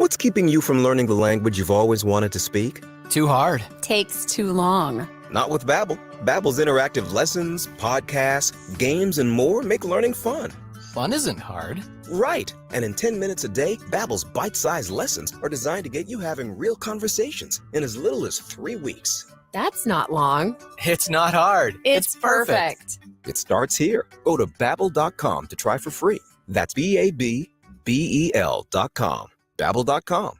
What's keeping you from learning the language you've always wanted to speak? Too hard. Takes too long. Not with Babbel. Babbel's interactive lessons, podcasts, games, and more make learning fun. Fun isn't hard. Right. And in 10 minutes a day, Babbel's bite-sized lessons are designed to get you having real conversations in as little as 3 weeks. That's not long. It's not hard. It's perfect. It starts here. Go to Babbel.com to try for free. That's Babbel.com. Babbel.com.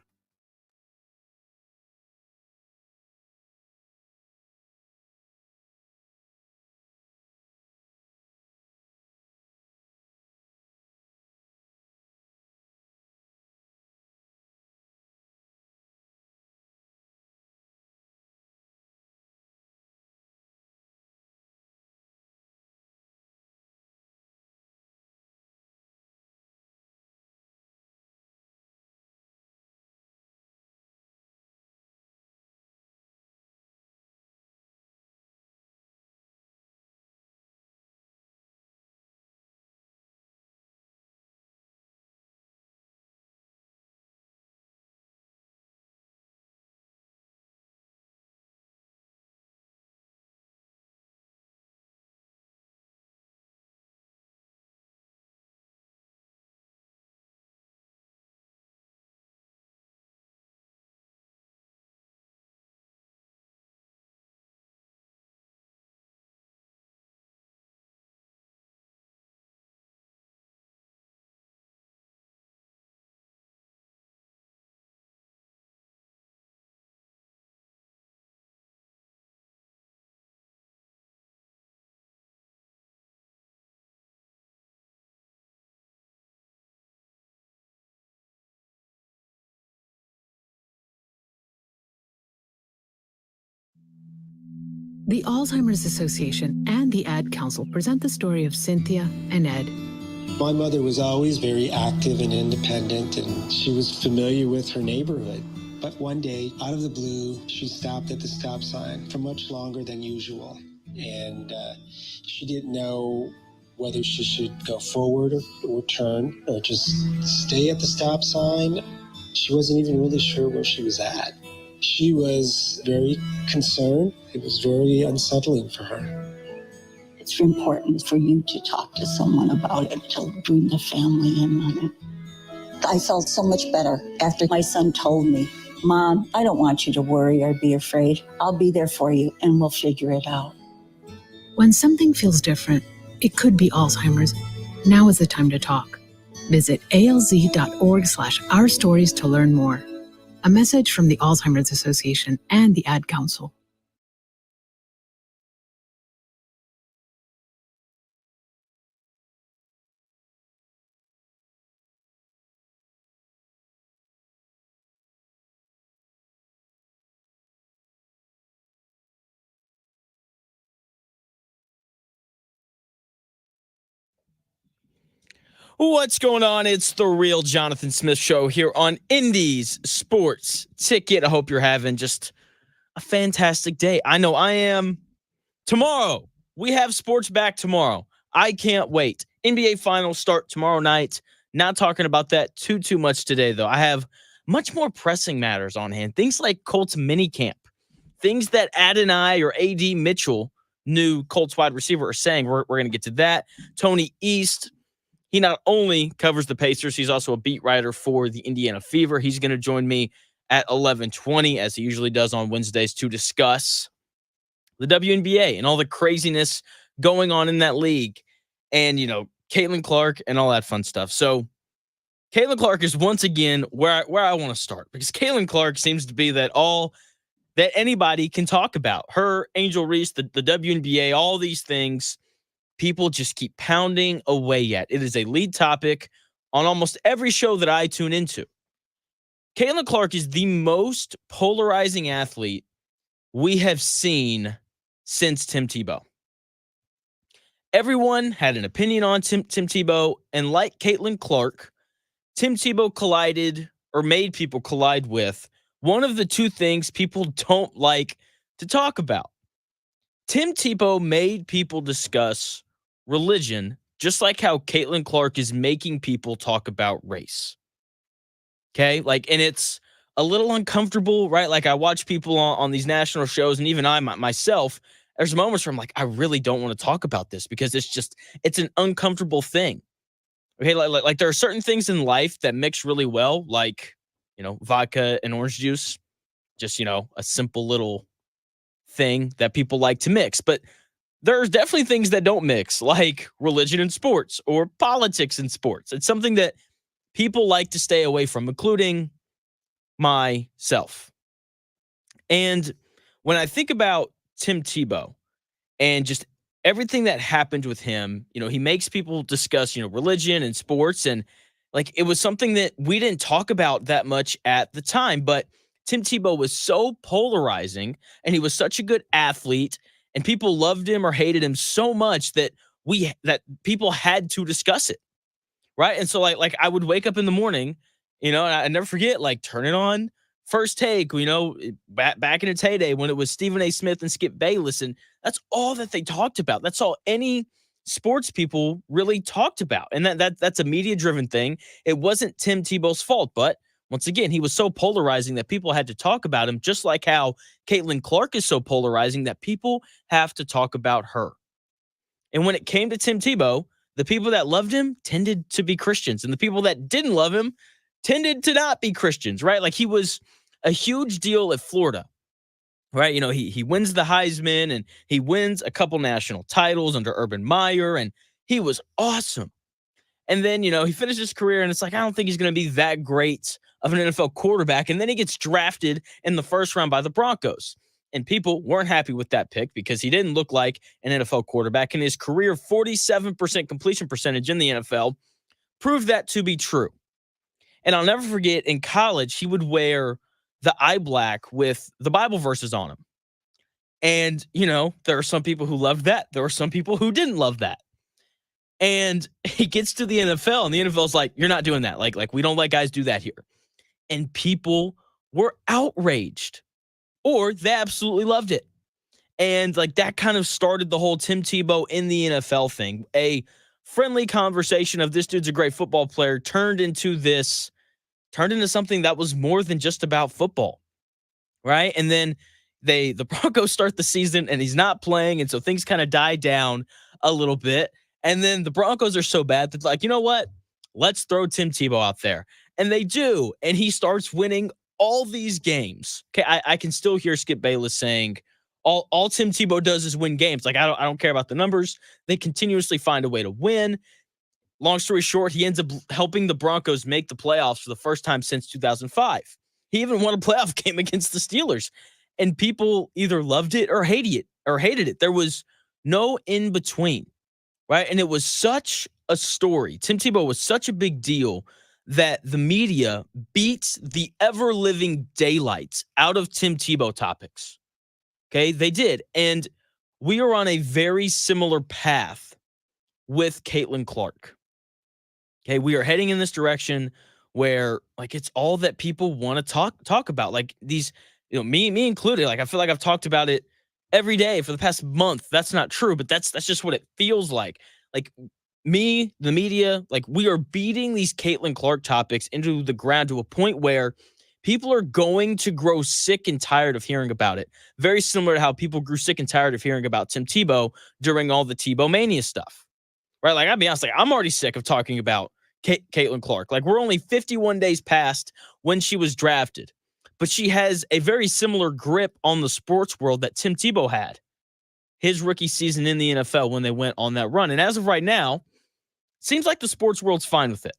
The Alzheimer's Association and the Ad Council present the story of Cynthia and Ed. My mother was always very active and independent, and she was familiar with her neighborhood. But one day, out of the blue, she stopped at the stop sign for much longer than usual. And she didn't know whether she should go forward or turn or just stay at the stop sign. She wasn't even really sure where she was at. She was very concerned. It was very unsettling for her. It's important for you to talk to someone about it, to bring the family in on it. I felt so much better after my son told me, Mom, I don't want you to worry or be afraid. I'll be there for you and we'll figure it out. When something feels different, it could be Alzheimer's. Now is the time to talk. Visit alz.org/ourstories to learn more. A message from the Alzheimer's Association and the Ad Council. What's going on? It's the Real Jonathan Smith Show here on Indies Sports Ticket. I hope you're having just a fantastic day. I know I am. Tomorrow, we have sports back tomorrow. I can't wait. NBA Finals start tomorrow night. Not talking about that too much today, though. I have much more pressing matters on hand. Things like Colts minicamp. Things that Adonai or A.D. Mitchell, new Colts wide receiver, are saying. We're going to get to that. Tony East. He not only covers the Pacers, he's also a beat writer for the Indiana Fever. He's going to join me at 11:20, as he usually does on Wednesdays, to discuss the WNBA and all the craziness going on in that league. And, Caitlin Clark and all that fun stuff. So Caitlin Clark is once again where I want to start, because Caitlin Clark seems to be that anybody can talk about. Her, Angel Reese, the WNBA, all these things. People just keep pounding away at. It is a lead topic on almost every show that I tune into. Caitlin Clark is the most polarizing athlete we have seen since Tim Tebow. Everyone had an opinion on Tim Tebow, and like Caitlin Clark, Tim Tebow collided or made people collide with one of the two things people don't like to talk about. Tim Tebow made people discuss religion, just like how Caitlin Clark is making people talk about race. Okay. Like, and it's a little uncomfortable, right? Like I watch people on these national shows, and even myself, there's moments where I'm like, I really don't want to talk about this because it's an uncomfortable thing. Okay. Like there are certain things in life that mix really well, like, vodka and orange juice, just, a simple little thing that people like to mix. But there's definitely things that don't mix, like religion and sports or politics and sports. It's something that people like to stay away from, including myself. And when I think about Tim Tebow and just everything that happened with him, he makes people discuss, religion and sports. And like it was something that we didn't talk about that much at the time. But Tim Tebow was so polarizing and he was such a good athlete, and people loved him or hated him so much that people had to discuss it. Right. And so like I would wake up in the morning, and I never forget, like turn it on First Take, back in its heyday when it was Stephen A. Smith and Skip Bayless. And that's all that they talked about. That's all any sports people really talked about. And that's a media driven thing. It wasn't Tim Tebow's fault. But once again, he was so polarizing that people had to talk about him, just like how Caitlin Clark is so polarizing that people have to talk about her. And when it came to Tim Tebow, the people that loved him tended to be Christians, and the people that didn't love him tended to not be Christians, right? Like he was a huge deal at Florida, right? He wins the Heisman and he wins a couple national titles under Urban Meyer, and he was awesome. And then, he finished his career, and it's like, I don't think he's going to be that great of an NFL quarterback. And then he gets drafted in the first round by the Broncos. And people weren't happy with that pick because he didn't look like an NFL quarterback. In his career, 47% completion percentage in the NFL proved that to be true. And I'll never forget, in college, he would wear the eye black with the Bible verses on him. And, there are some people who loved that. There were some people who didn't love that. And he gets to the NFL, and the NFL's like, you're not doing that. Like we don't let guys do that here. And people were outraged, or they absolutely loved it. And like that kind of started the whole Tim Tebow in the NFL thing. A friendly conversation of this dude's a great football player turned into something that was more than just about football, right? And then the Broncos start the season and he's not playing, and so things kind of die down a little bit. And then the Broncos are so bad that like, you know what? Let's throw Tim Tebow out there. And they do, and he starts winning all these games. Okay, I can still hear Skip Bayless saying, all Tim Tebow does is win games. Like I don't care about the numbers. They continuously find a way to win. Long story short, he ends up helping the Broncos make the playoffs for the first time since 2005. He even won a playoff game against the Steelers, and people either loved it or hated it. There was no in between, right? And it was such a story. Tim Tebow was such a big deal that the media beats the ever-living daylights out of Tim Tebow topics. Okay, they did. And we are on a very similar path with Caitlin Clark. Okay, we are heading in this direction where like it's all that people want to talk about. Like these, me included. Like I feel like I've talked about it every day for the past month. That's not true, but that's just what it feels like. Like me, the media, like we are beating these Caitlin Clark topics into the ground to a point where people are going to grow sick and tired of hearing about it. Very similar to how people grew sick and tired of hearing about Tim Tebow during all the Tebow Mania stuff. Right? Like I'll be honest, like I'm already sick of talking about Caitlin Clark. Like we're only 51 days past when she was drafted, but she has a very similar grip on the sports world that Tim Tebow had his rookie season in the NFL when they went on that run. And as of right now, seems like the sports world's fine with it.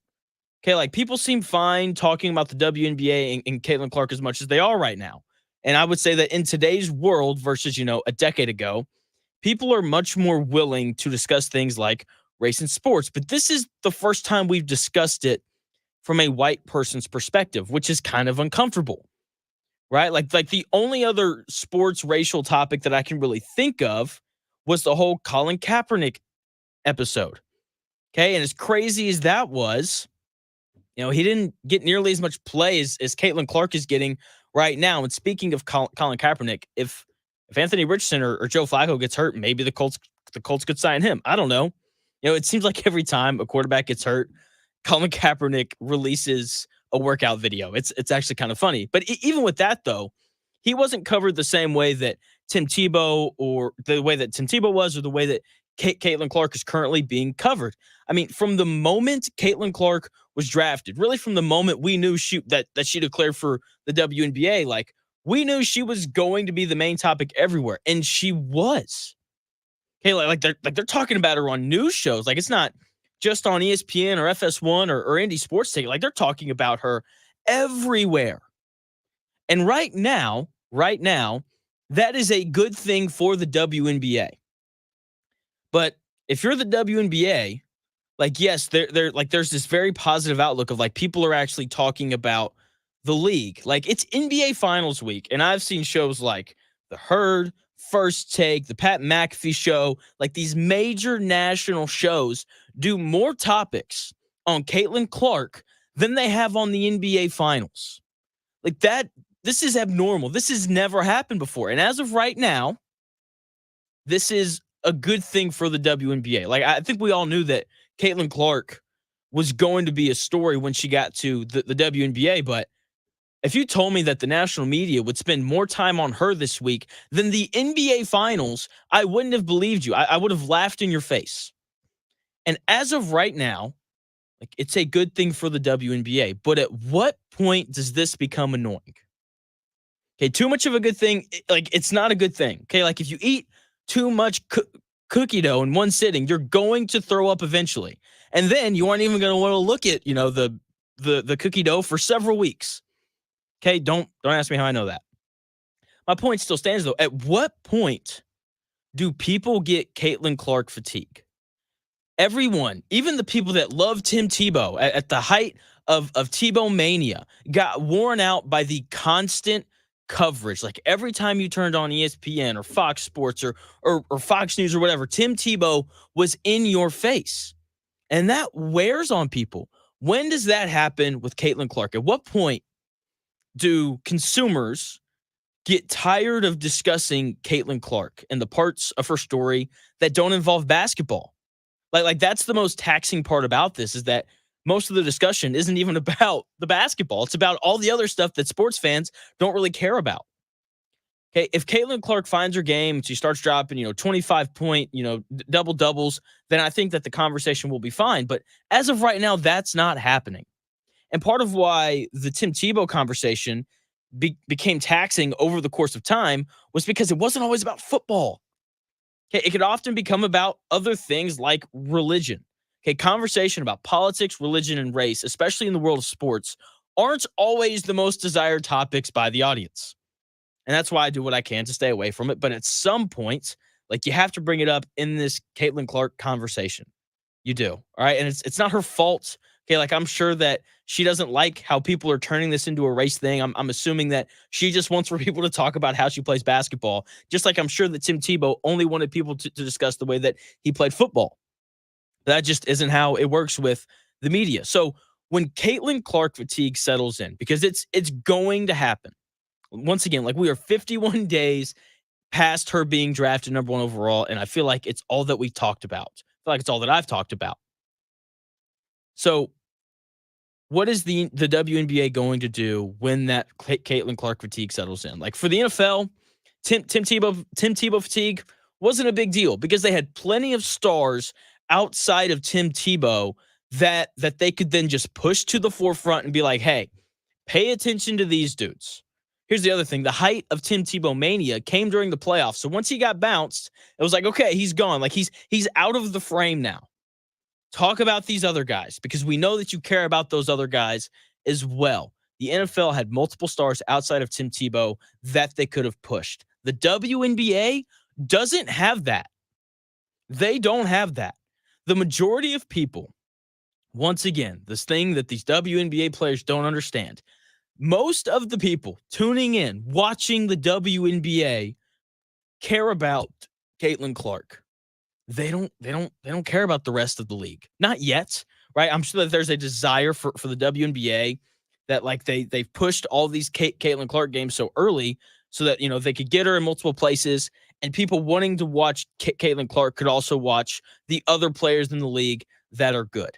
Okay, like people seem fine talking about the WNBA and Caitlin Clark as much as they are right now. And I would say that in today's world versus, a decade ago, people are much more willing to discuss things like race and sports. But this is the first time we've discussed it from a white person's perspective, which is kind of uncomfortable, right? Like the only other sports racial topic that I can really think of was the whole Colin Kaepernick episode. Okay, and as crazy as that was, he didn't get nearly as much play as Caitlin Clark is getting right now. And speaking of Colin Kaepernick, if Anthony Richardson or Joe Flacco gets hurt, maybe the Colts could sign him. I don't know. It seems like every time a quarterback gets hurt, Colin Kaepernick releases a workout video. It's actually kind of funny. But even with that, though, he wasn't covered the same way that Tim Tebow or the way that Tim Tebow was or the way that Caitlin Clark is currently being covered. I mean, from the moment Caitlin Clark was drafted, really from the moment we knew that she declared for the WNBA, like we knew she was going to be the main topic everywhere, and she was. Okay, like they're talking about her on news shows. Like it's not just on ESPN or FS1 or Indie Sports Ticket. Like they're talking about her everywhere. And right now, that is a good thing for the WNBA. But if you're the WNBA, like yes, they're like there's this very positive outlook of like people are actually talking about the league. Like it's NBA Finals week, and I've seen shows like The Herd, First Take, the Pat McAfee show, like these major national shows do more topics on Caitlin Clark than they have on the NBA Finals. Like that, this is abnormal. This has never happened before. And as of right now, this is a good thing for the WNBA. Like I think we all knew that Caitlin Clark was going to be a story when she got to the WNBA, but if you told me that the national media would spend more time on her this week than the NBA Finals, I wouldn't have believed you. I would have laughed in your face. And as of right now, like it's a good thing for the WNBA. But at what point does this become annoying? Okay, too much of a good thing, like it's not a good thing. Okay, like if you eat too much cookie dough in one sitting, you're going to throw up eventually. And then you aren't even going to want to look at, the cookie dough for several weeks. Okay, don't ask me how I know that. My point still stands, though. At what point do people get Caitlin Clark fatigue? Everyone, even the people that love Tim Tebow at the height of Tebow mania, got worn out by the constant coverage. Like every time you turned on ESPN or Fox Sports or Fox News or whatever, Tim Tebow was in your face. And that wears on people. When does that happen with Caitlin Clark? At what point do consumers get tired of discussing Caitlin Clark and the parts of her story that don't involve basketball? Like that's the most taxing part about this, is that most of the discussion isn't even about the basketball. It's about all the other stuff that sports fans don't really care about. Okay, if Caitlin Clark finds her game, she starts dropping, 25-point, double doubles, then I think that the conversation will be fine. But as of right now, that's not happening. And part of why the Tim Tebow conversation became taxing over the course of time was because it wasn't always about football. Okay, it could often become about other things like religion. Okay, conversation about politics, religion, and race, especially in the world of sports, aren't always the most desired topics by the audience. And that's why I do what I can to stay away from it. But at some point, like you have to bring it up in this Caitlin Clark conversation. You do. All right. And it's not her fault. Okay, like I'm sure that she doesn't like how people are turning this into a race thing. I'm assuming that she just wants for people to talk about how she plays basketball, just like I'm sure that Tim Tebow only wanted people to discuss the way that he played football. That just isn't how it works with the media. So when Caitlin Clark fatigue settles in, because it's going to happen. Once again, like we are 51 days past her being drafted number 1 overall, and I feel like it's all that we talked about. I feel like it's all that I've talked about. So what is the WNBA going to do when that Caitlin Clark fatigue settles in? Like for the NFL, Tim Tebow fatigue wasn't a big deal because they had plenty of stars outside of Tim Tebow that they could then just push to the forefront and be like, hey, pay attention to these dudes. Here's the other thing. The height of Tim Tebow mania came during the playoffs. So once he got bounced, it was like, okay, he's gone. Like he's out of the frame now. Talk about these other guys because we know that you care about those other guys as well. The NFL had multiple stars outside of Tim Tebow that they could have pushed. The WNBA doesn't have that. They don't have that. The majority of people, once again, this thing that these WNBA players don't understand, most of the people tuning in, watching the WNBA care about Caitlin Clark. They don't care about the rest of the league. Not yet, right? I'm sure that there's a desire for the WNBA that like they've pushed all these Caitlin Clark games so early so that they could get her in multiple places, and people wanting to watch Caitlin Clark could also watch the other players in the league that are good.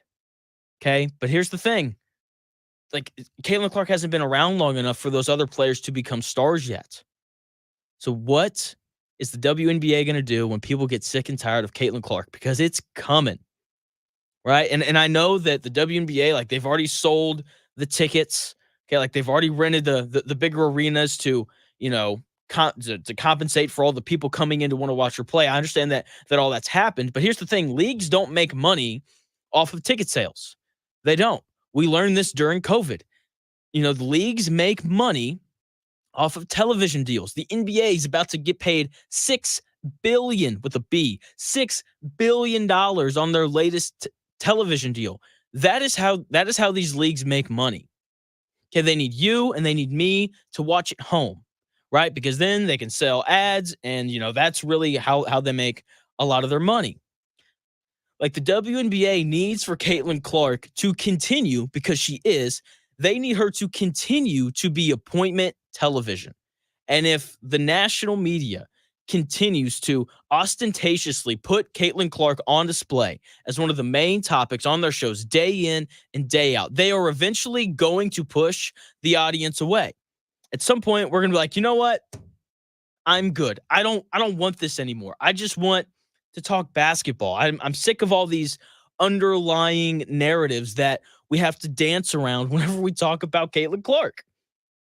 Okay, but here's the thing: like Caitlin Clark hasn't been around long enough for those other players to become stars yet. So what is the WNBA going to do when people get sick and tired of Caitlin Clark? Because it's coming, right? And I know that the WNBA, like they've already sold the tickets. Okay, like they've already rented the bigger arenas to, you know, to compensate for all the people coming in to want to watch her play. I understand that all that's happened, but here's the thing: leagues don't make money off of ticket sales. They don't. We learned this during COVID. You know, the leagues make money off of television deals. The NBA is about to get paid $6 billion with a B, $6 billion on their latest television deal. That is how these leagues make money. Okay, they need you and they need me to watch at home, right? Because then they can sell ads, and you know that's really how they make a lot of their money. Like the WNBA needs for Caitlin Clark to continue, because they need her to continue to be appointment television. And if the national media continues to ostentatiously put Caitlin Clark on display as one of the main topics on their shows day in and day out, they are eventually going to push the audience away. At some point, we're going to be like, you know what? I'm good. I don't want this anymore. I just want to talk basketball. I'm sick of all these underlying narratives that we have to dance around whenever we talk about Caitlin Clark.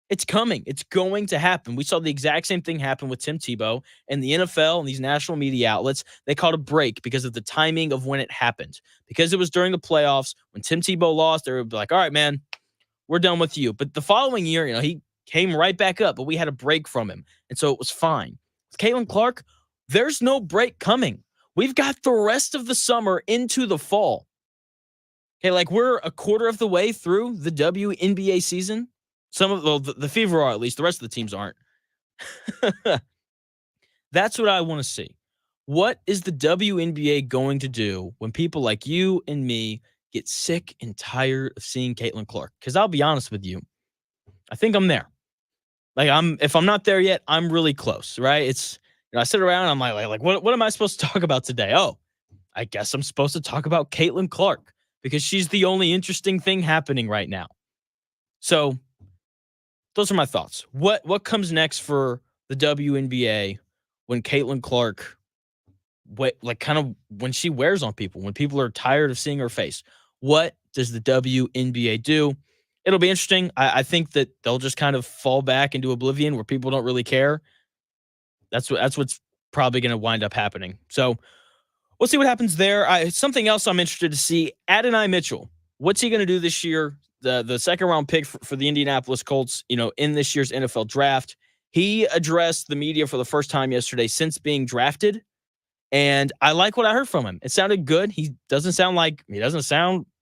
It's coming. It's going to happen. We saw the exact same thing happen with Tim Tebow, and the NFL and these national media outlets. They called a break because of the timing of when it happened. Because it was during the playoffs when Tim Tebow lost, they would be like, all right, man, we're done with you. But the following year, you know, he came right back up, but we had a break from him. And so it was fine. With Caitlin Clark, there's no break coming. We've got the rest of the summer into the fall. Okay, like we're a quarter of the way through the WNBA season. Some of the Fever are, at least. The rest of the teams aren't. That's what I want to see. What is the WNBA going to do when people like you and me get sick and tired of seeing Caitlin Clark? Because I'll be honest with you, I think I'm there. Like if I'm not there yet, I'm really close, right? It's, you know, I sit around, I'm like, what am I supposed to talk about today? Oh, I guess I'm supposed to talk about Caitlin Clark because she's the only interesting thing happening right now. So those are my thoughts. What comes next for the WNBA when Caitlin Clark, when she wears on people, when people are tired of seeing her face? What does the WNBA do? It'll be interesting. I think that they'll just kind of fall back into oblivion where people don't really care. That's what's probably going to wind up happening. So we'll see what happens there. Something else I'm interested to see, Adonai Mitchell. What's he going to do this year? The second round pick for the Indianapolis Colts, you know, in this year's NFL draft. He addressed the media for the first time yesterday since being drafted. And I like what I heard from him. It sounded good. He doesn't sound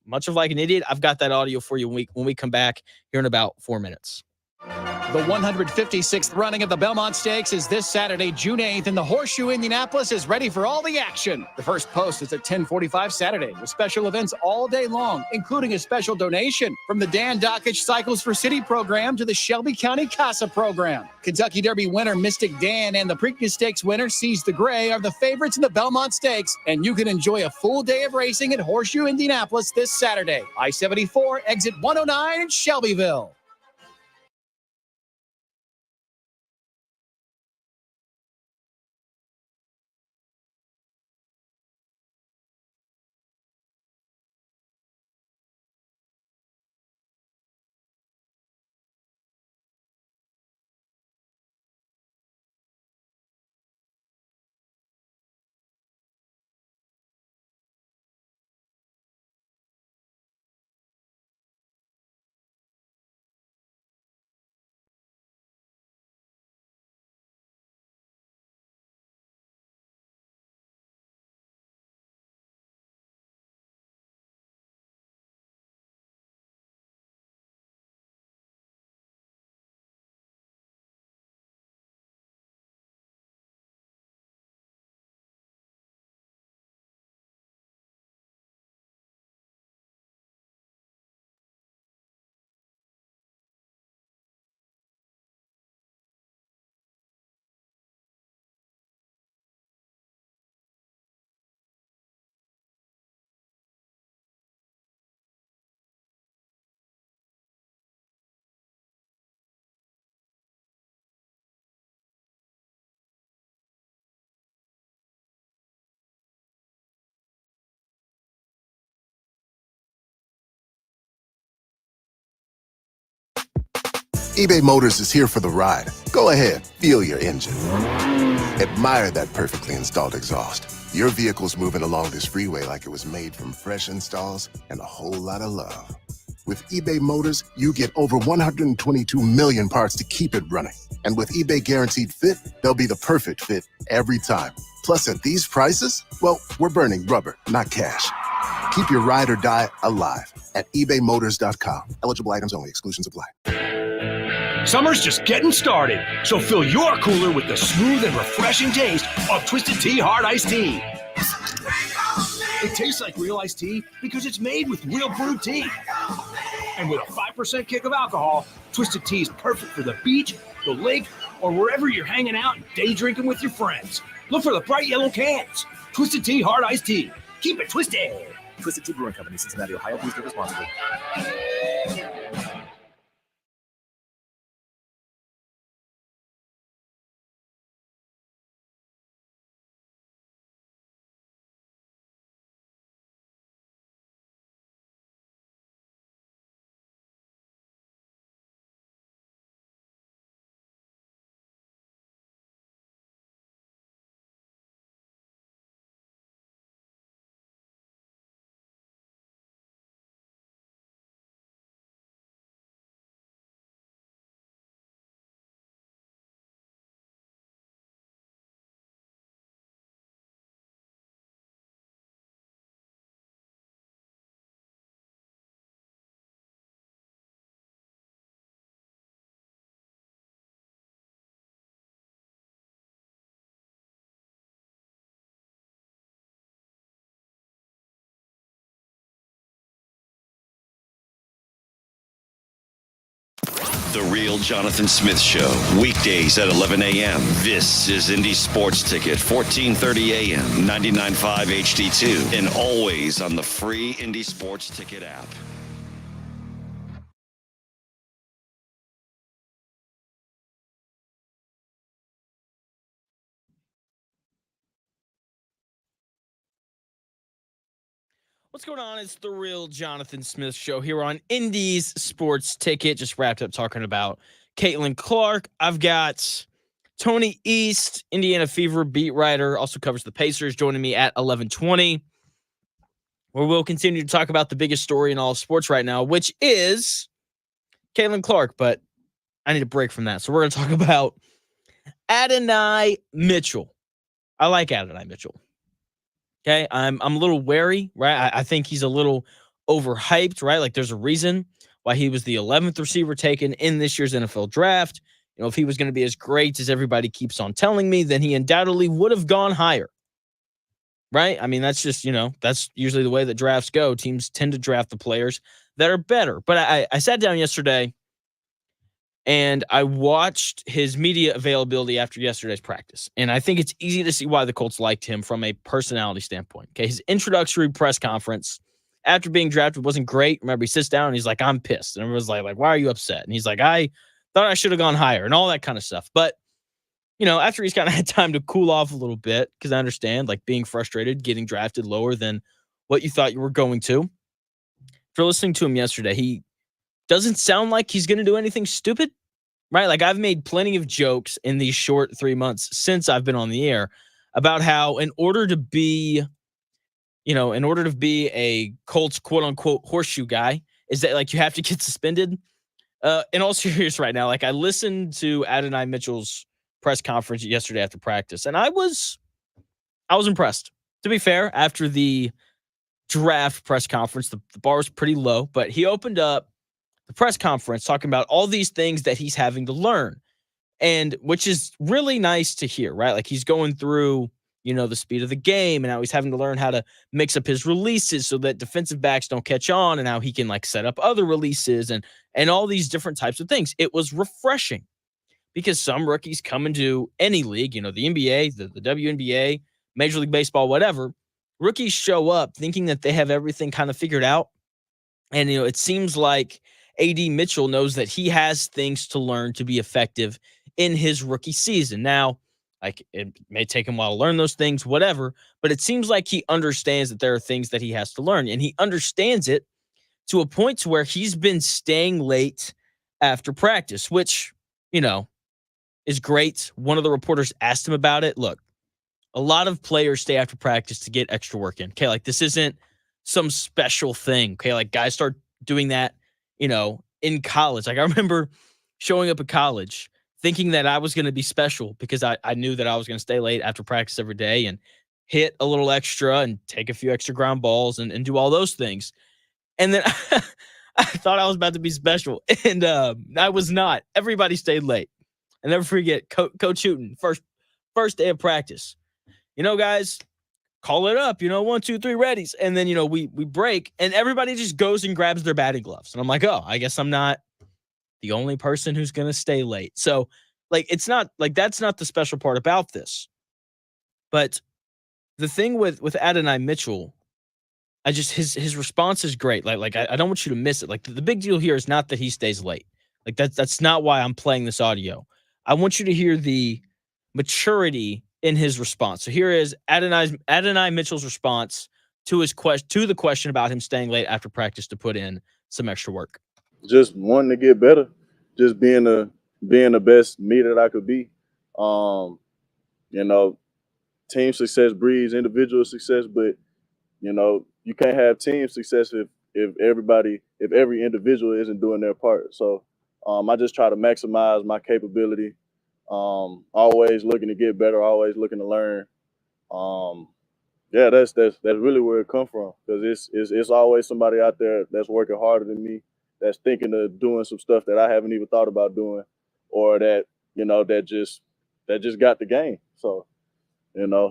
much of like an idiot. I've got that audio for you when we come back here in about 4 minutes. The 156th running of the Belmont Stakes is this Saturday, June 8th, and the Horseshoe Indianapolis is ready for all the action. The first post is at 10:45 Saturday with special events all day long, including a special donation from the Dan Dockich Cycles for City program to the Shelby County CASA program. Kentucky Derby winner Mystic Dan and the Preakness Stakes winner Seize the Gray are the favorites in the Belmont Stakes, and you can enjoy a full day of racing at Horseshoe Indianapolis this Saturday. I-74, exit 109 in Shelbyville. eBay Motors is here for the ride. Go ahead, feel your engine. Admire that perfectly installed exhaust. Your vehicle's moving along this freeway like it was made from fresh installs and a whole lot of love. With eBay Motors, you get over 122 million parts to keep it running. And with eBay Guaranteed Fit, they'll be the perfect fit every time. Plus, at these prices, well, we're burning rubber, not cash. Keep your ride or die alive at ebaymotors.com. Eligible items only. Exclusions apply. Summer's just getting started, so fill your cooler with the smooth and refreshing taste of Twisted Tea Hard Iced Tea. It tastes like real iced tea because it's made with real brewed tea. And with a 5% kick of alcohol, Twisted Tea is perfect for the beach, the lake, or wherever you're hanging out and day drinking with your friends. Look for the bright yellow cans. Twisted Tea Hard Iced Tea. Keep it twisted. Twisted Tea Brewing Company, Cincinnati, Ohio. Please drink responsibly. The Real Jonathan Smith Show, weekdays at 11 a.m. This is Indy Sports Ticket, 1430 a.m., 99.5 HD2, and always on the free Indy Sports Ticket app. What's going on? It's the Real Jonathan Smith Show here on Indy's Sports Ticket. Just wrapped up talking about Caitlin Clark. I've got Tony East, Indiana Fever beat writer, also covers the Pacers, joining me at 11:20, where we'll continue to talk about the biggest story in all of sports right now, which is Caitlin Clark. But I need a break from that. So we're going to talk about Adonai Mitchell. I like Adonai Mitchell. Okay, I'm a little wary, right? I think he's a little overhyped, right? Like there's a reason why he was the 11th receiver taken in this year's NFL draft. You know, if he was going to be as great as everybody keeps on telling me, then he undoubtedly would have gone higher, right? I mean, that's just, that's usually the way that drafts go. Teams tend to draft the players that are better. But I sat down yesterday and I watched his media availability after yesterday's practice. And I think it's easy to see why the Colts liked him from a personality standpoint. Okay, his introductory press conference after being drafted wasn't great. Remember, he sits down and he's like, I'm pissed. And everyone's like, why are you upset? And he's like, I thought I should have gone higher and all that kind of stuff. But, after he's kind of had time to cool off a little bit, because I understand, like, being frustrated, getting drafted lower than what you thought you were going to. After listening to him yesterday, he doesn't sound like he's going to do anything stupid, right? Like I've made plenty of jokes in these short 3 months since I've been on the air about how in order to be a Colts quote unquote horseshoe guy is that like you have to get suspended. In all seriousness right now, like I listened to Adonai Mitchell's press conference yesterday after practice and I was impressed. To be fair, after the draft press conference, the bar was pretty low, but he opened up the press conference talking about all these things that he's having to learn, and which is really nice to hear, right? Like he's going through, the speed of the game and how he's having to learn how to mix up his releases so that defensive backs don't catch on and how he can like set up other releases and all these different types of things. It was refreshing because some rookies come into any league, the NBA, the WNBA, Major League Baseball, whatever, rookies show up thinking that they have everything kind of figured out. And, it seems like AD Mitchell knows that he has things to learn to be effective in his rookie season. Now, like it may take him a while to learn those things, whatever, but it seems like he understands that there are things that he has to learn, and he understands it to a point to where he's been staying late after practice, which, is great. One of the reporters asked him about it. Look, a lot of players stay after practice to get extra work in. Okay, like this isn't some special thing. Okay, like guys start doing that, in college. Like I remember showing up at college thinking that I was going to be special because I knew that I was going to stay late after practice every day and hit a little extra and take a few extra ground balls and do all those things. And then I thought I was about to be special, and I was not. Everybody stayed late. I never forget Coach Hooten, first day of practice. Guys, call it up. 1, 2, 3, readies. And then, we break, and everybody just goes and grabs their batting gloves. And I'm like, oh, I guess I'm not the only person who's going to stay late. So, it's not that's not the special part about this. But the thing with Adonai Mitchell, his response is great. I don't want you to miss it. The big deal here is not that he stays late. That's not why I'm playing this audio. I want you to hear the maturity in his response. So here is Adonai Mitchell's response to the question about him staying late after practice to put in some extra work. Just wanting to get better, just being the best me that I could be. Team success breeds individual success, but you can't have team success if every individual isn't doing their part. So I just try to maximize my capability. Always looking to get better, always looking to learn. That's really where it comes from, because it's always somebody out there that's working harder than me, that's thinking of doing some stuff that I haven't even thought about doing, or that that just got the game. So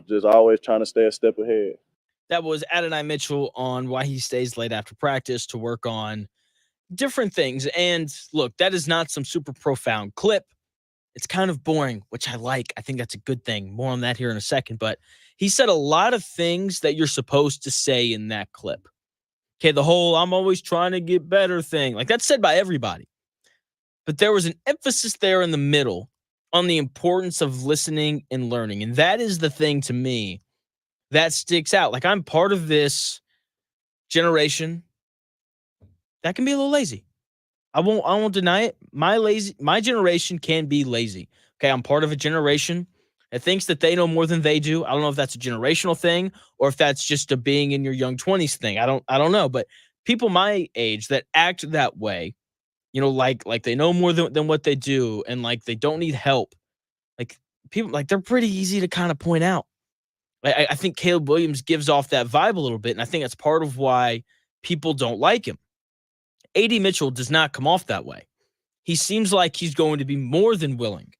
just always trying to stay a step ahead. That was Adonai Mitchell on why he stays late after practice to work on different things. And look, that is not some super profound clip. It's kind of boring, which I like. I think that's a good thing. More on that here in a second. But he said a lot of things that you're supposed to say in that clip. Okay, the whole I'm always trying to get better thing. That's said by everybody. But there was an emphasis there in the middle on the importance of listening and learning. And that is the thing to me that sticks out. I'm part of this generation that can be a little lazy. I won't deny it. My generation can be lazy. Okay, I'm part of a generation that thinks that they know more than they do. I don't know if that's a generational thing or if that's just a being in your young 20s thing. I don't know. But people my age that act that way, like they know more than what they do, and they don't need help. People they're pretty easy to kind of point out. I think Caleb Williams gives off that vibe a little bit, and I think that's part of why people don't like him. A.D. Mitchell does not come off that way. He seems like he's going to be more than willing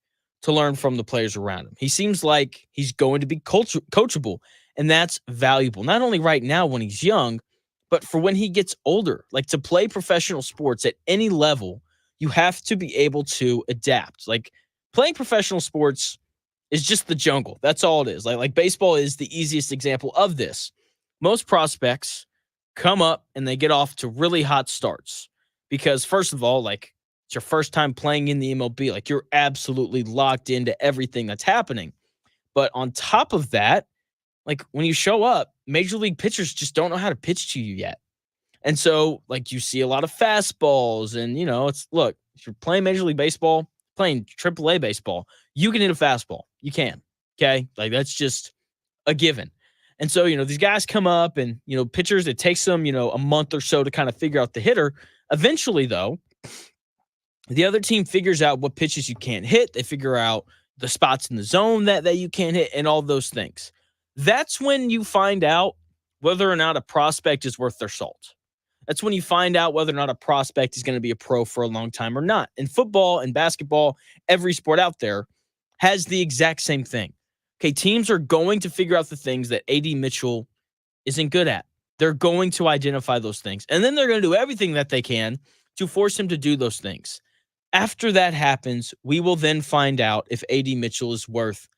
to learn from the players around him. He seems like he's going to be coachable, and that's valuable. Not only right now when he's young, but for when he gets older. To play professional sports at any level, you have to be able to adapt. Playing professional sports is just the jungle. That's all it is. Like baseball is the easiest example of this. Most prospects come up and they get off to really hot starts because, first of all, it's your first time playing in the MLB. You're absolutely locked into everything that's happening. But on top of that, when you show up, major league pitchers just don't know how to pitch to you yet. And so, you see a lot of fastballs and, look, if you're playing Major League Baseball, playing AAA baseball, you can hit a fastball. You can. Okay. That's just a given. And so, these guys come up and, pitchers, it takes them, a month or so to kind of figure out the hitter. Eventually, though, the other team figures out what pitches you can't hit. They figure out the spots in the zone that you can't hit and all those things. That's when you find out whether or not a prospect is worth their salt. That's when you find out whether or not a prospect is going to be a pro for a long time or not. In football and basketball, every sport out there has the exact same thing. Okay, teams are going to figure out the things that A.D. Mitchell isn't good at. They're going to identify those things. And then they're going to do everything that they can to force him to do those things. After that happens, we will then find out if A.D. Mitchell is worth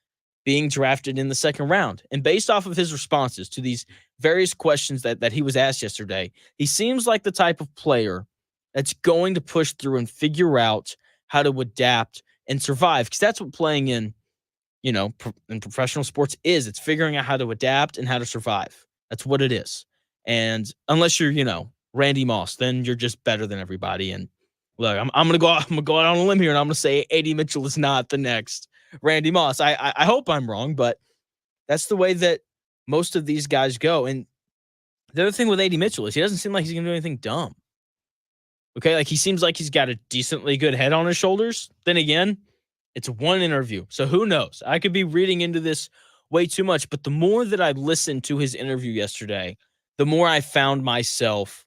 being drafted in the second round. And based off of his responses to these various questions that he was asked yesterday, he seems like the type of player that's going to push through and figure out how to adapt and survive. Because that's what playing in professional sports is. It's figuring out how to adapt and how to survive. That's what it is. And unless you're, Randy Moss, then you're just better than everybody. And Look, I'm gonna go out on a limb here, and I'm gonna say AD Mitchell is not the next Randy Moss. I hope I'm wrong, but that's the way that most of these guys go. And the other thing with AD Mitchell is he doesn't seem like he's gonna do anything dumb. Okay, like he seems like he's got a decently good head on his shoulders. Then again, it's one interview, so who knows? I could be reading into this way too much. But the more that I listened to his interview yesterday, the more I found myself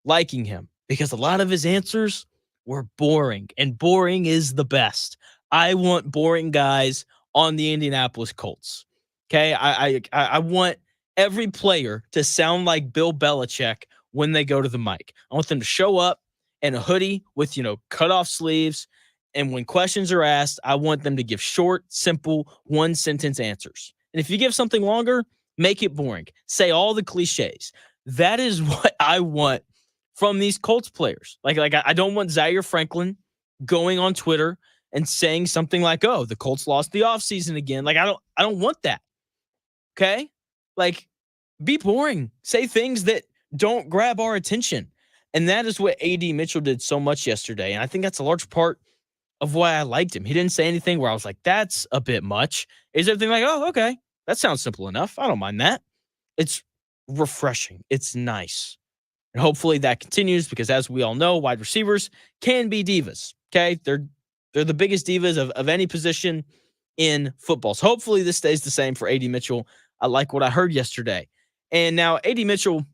liking him because a lot of his answers were boring, and boring is the best. I want boring guys on the Indianapolis Colts. Okay, I want every player to sound like Bill Belichick when they go to the mic. I want them to show up in a hoodie with cut off sleeves, and when questions are asked, I want them to give short, simple, one sentence answers. And if you give something longer, make it boring. Say all the cliches. That is what I want from these Colts players. Like I don't want Zaire Franklin going on Twitter and saying something like, "Oh, the Colts lost the offseason again." Like I don't want that. Okay? Like be boring. Say things that don't grab our attention. And that is what AD Mitchell did so much yesterday. And I think that's a large part of why I liked him. He didn't say anything where I was like, that's a bit much. Is everything like, oh, okay, that sounds simple enough. I don't mind that. It's refreshing. It's nice. And hopefully that continues because as we all know, wide receivers can be divas. Okay. They're the biggest divas of any position in football. So hopefully this stays the same for AD Mitchell. I like what I heard yesterday. And now AD Mitchell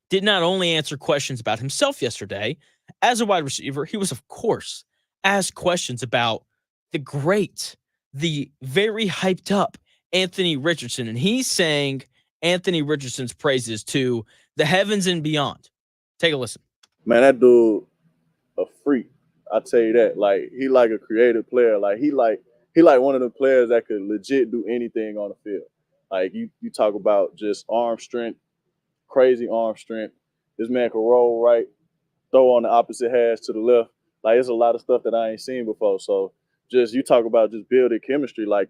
did not only answer questions about himself yesterday as a wide receiver, he was, of course, asked questions about the very hyped up Anthony Richardson. And he's saying Anthony Richardson's praises to the heavens and beyond. Take a listen. Man, that dude a freak. I tell you that. Like he like a creative player. Like he like one of the players that could legit do anything on the field. Like you talk about just arm strength, crazy arm strength. This man can roll right, throw on the opposite hash to the left. Like it's a lot of stuff that I ain't seen before. So just you talk about just building chemistry. Like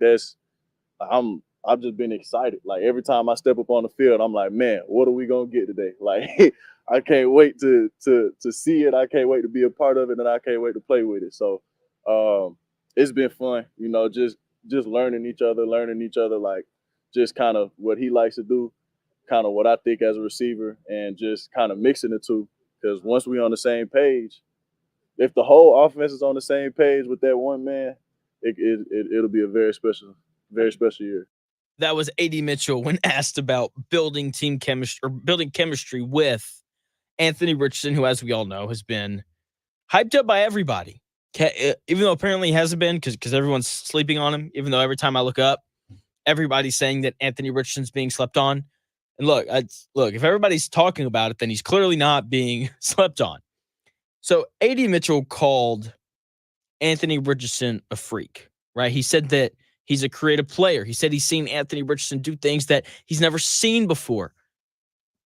I've just been excited. Like every time I step up on the field, I'm like, man, what are we gonna get today? Like I can't wait to see it. I can't wait to be a part of it, and I can't wait to play with it. So it's been fun, just learning each other, like just kind of what he likes to do, kind of what I think as a receiver, and just kind of mixing the two. Because once we're on the same page, if the whole offense is on the same page with that one man, it'll be a very special year. That was AD Mitchell when asked about building team chemistry or building chemistry with Anthony Richardson, who, as we all know, has been hyped up by everybody. Even though apparently he hasn't been because everyone's sleeping on him, even though every time I look up, everybody's saying that Anthony Richardson's being slept on. And look, if everybody's talking about it, then he's clearly not being slept on. So AD Mitchell called Anthony Richardson a freak, right? He said that he's a creative player. He said he's seen Anthony Richardson do things that he's never seen before.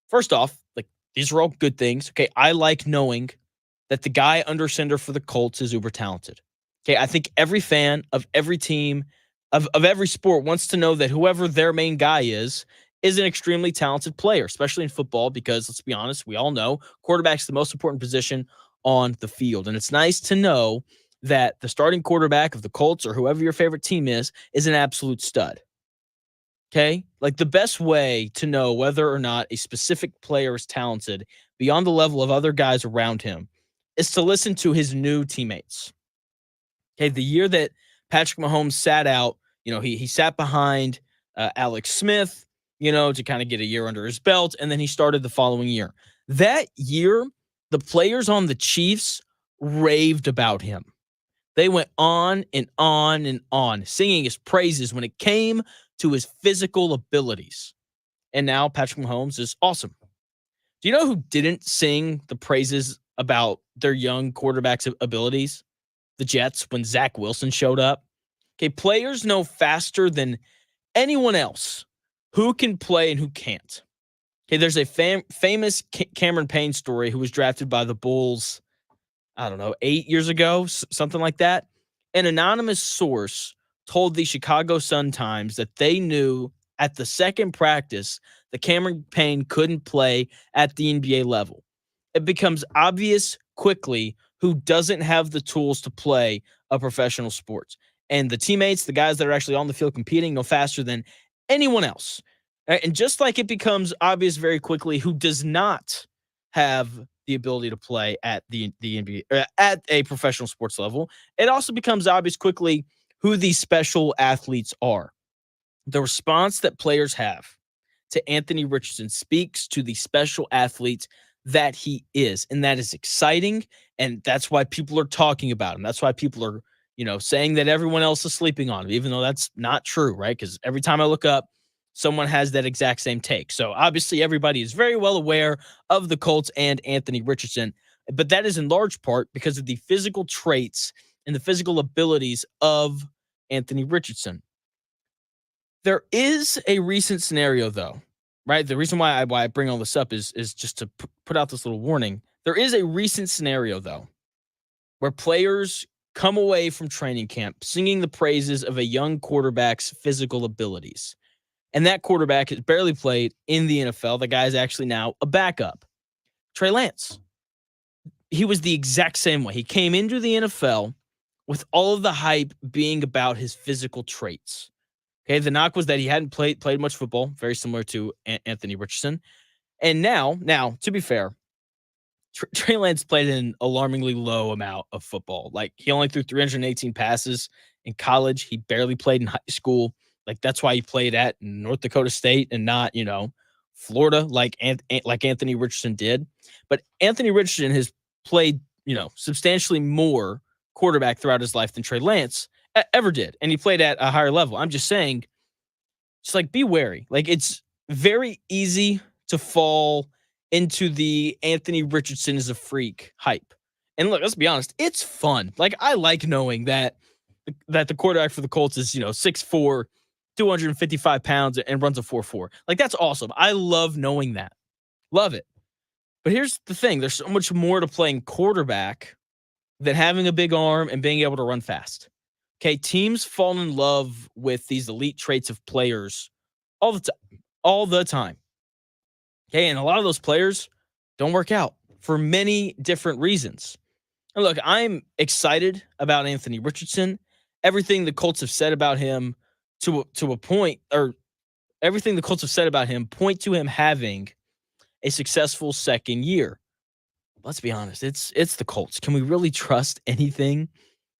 First off, like these are all good things. Okay, I like knowing that the guy under center for the Colts is uber talented. Okay, I think every fan of every team, of every sport wants to know that whoever their main guy is an extremely talented player, especially in football, because let's be honest, we all know quarterback's the most important position on the field. And it's nice to know that the starting quarterback of the Colts or whoever your favorite team is an absolute stud. Okay? Like the best way to know whether or not a specific player is talented beyond the level of other guys around him is to listen to his new teammates. Okay, the year that Patrick Mahomes sat out, he sat behind Alex Smith, to kind of get a year under his belt, and then he started the following year. That year, the players on the Chiefs raved about him. They went on and on and on, singing his praises when it came to his physical abilities. And now Patrick Mahomes is awesome. Do you know who didn't sing the praises about their young quarterback's abilities? The Jets, when Zach Wilson showed up. Okay, players know faster than anyone else who can play and who can't. Okay, there's a famous Cameron Payne story who was drafted by the Bulls, 8 years ago, something like that. An anonymous source told the Chicago Sun-Times that they knew at the second practice that Cameron Payne couldn't play at the NBA level. it becomes obvious quickly who doesn't have the tools to play a professional sport. And the teammates, the guys that are actually on the field competing, know faster than anyone else. And just like it becomes obvious very quickly who does not have the ability to play at the NBA at a professional sports level, it also becomes obvious quickly who these special athletes are. The response that players have to Anthony Richardson speaks to the special athlete that he is. And that is exciting. And that's why people are talking about him. That's why people are, saying that everyone else is sleeping on him, even though that's not true, right? Because every time I look up, someone has that exact same take. So obviously everybody is very well aware of the Colts and Anthony Richardson, but that is in large part because of the physical traits and the physical abilities of Anthony Richardson. There is a recent scenario, though, right? The reason why I bring all this up is just to put out this little warning. There is a recent scenario, though, where players come away from training camp singing the praises of a young quarterback's physical abilities. And that quarterback has barely played in the NFL. The guy is actually now a backup. Trey Lance. He was the exact same way. He came into the NFL with all of the hype being about his physical traits. Okay, the knock was that he hadn't played much football, very similar to Anthony Richardson. And now, to be fair, Trey Lance played an alarmingly low amount of football. Like, he only threw 318 passes in college. He barely played in high school. Like, that's why he played at North Dakota State and not, Florida like Anthony Richardson did. But Anthony Richardson has played, substantially more quarterback throughout his life than Trey Lance ever did. And he played at a higher level. I'm just saying, just like, be wary. Like, it's very easy to fall into the Anthony Richardson is a freak hype. And look, let's be honest, it's fun. Like, I like knowing that the quarterback for the Colts is, 6'4", 255 pounds and runs a 4.4. Like, that's awesome. I love knowing that. Love it. But here's the thing. There's so much more to playing quarterback than having a big arm and being able to run fast. Okay, teams fall in love with these elite traits of players all the time. Okay, and a lot of those players don't work out for many different reasons. And look, I'm excited about Anthony Richardson. Everything the Colts have said about him to a point, or everything the Colts have said about him point to him having a successful second year. Let's be honest, it's the Colts. Can we really trust anything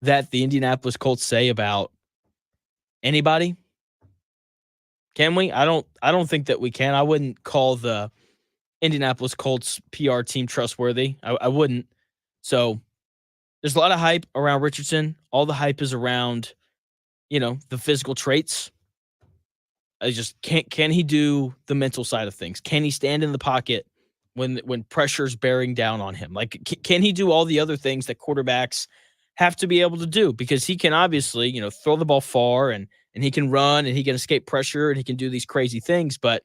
that the Indianapolis Colts say about anybody? Can we? I don't think that we can. I wouldn't call the Indianapolis Colts PR team trustworthy. I wouldn't. So there's a lot of hype around Richardson. All the hype is around, the physical traits. I just can he do the mental side of things? Can he stand in the pocket when pressure's bearing down on him? Like, can he do all the other things that quarterbacks have to be able to do? Because he can obviously, throw the ball far and he can run and he can escape pressure and he can do these crazy things. But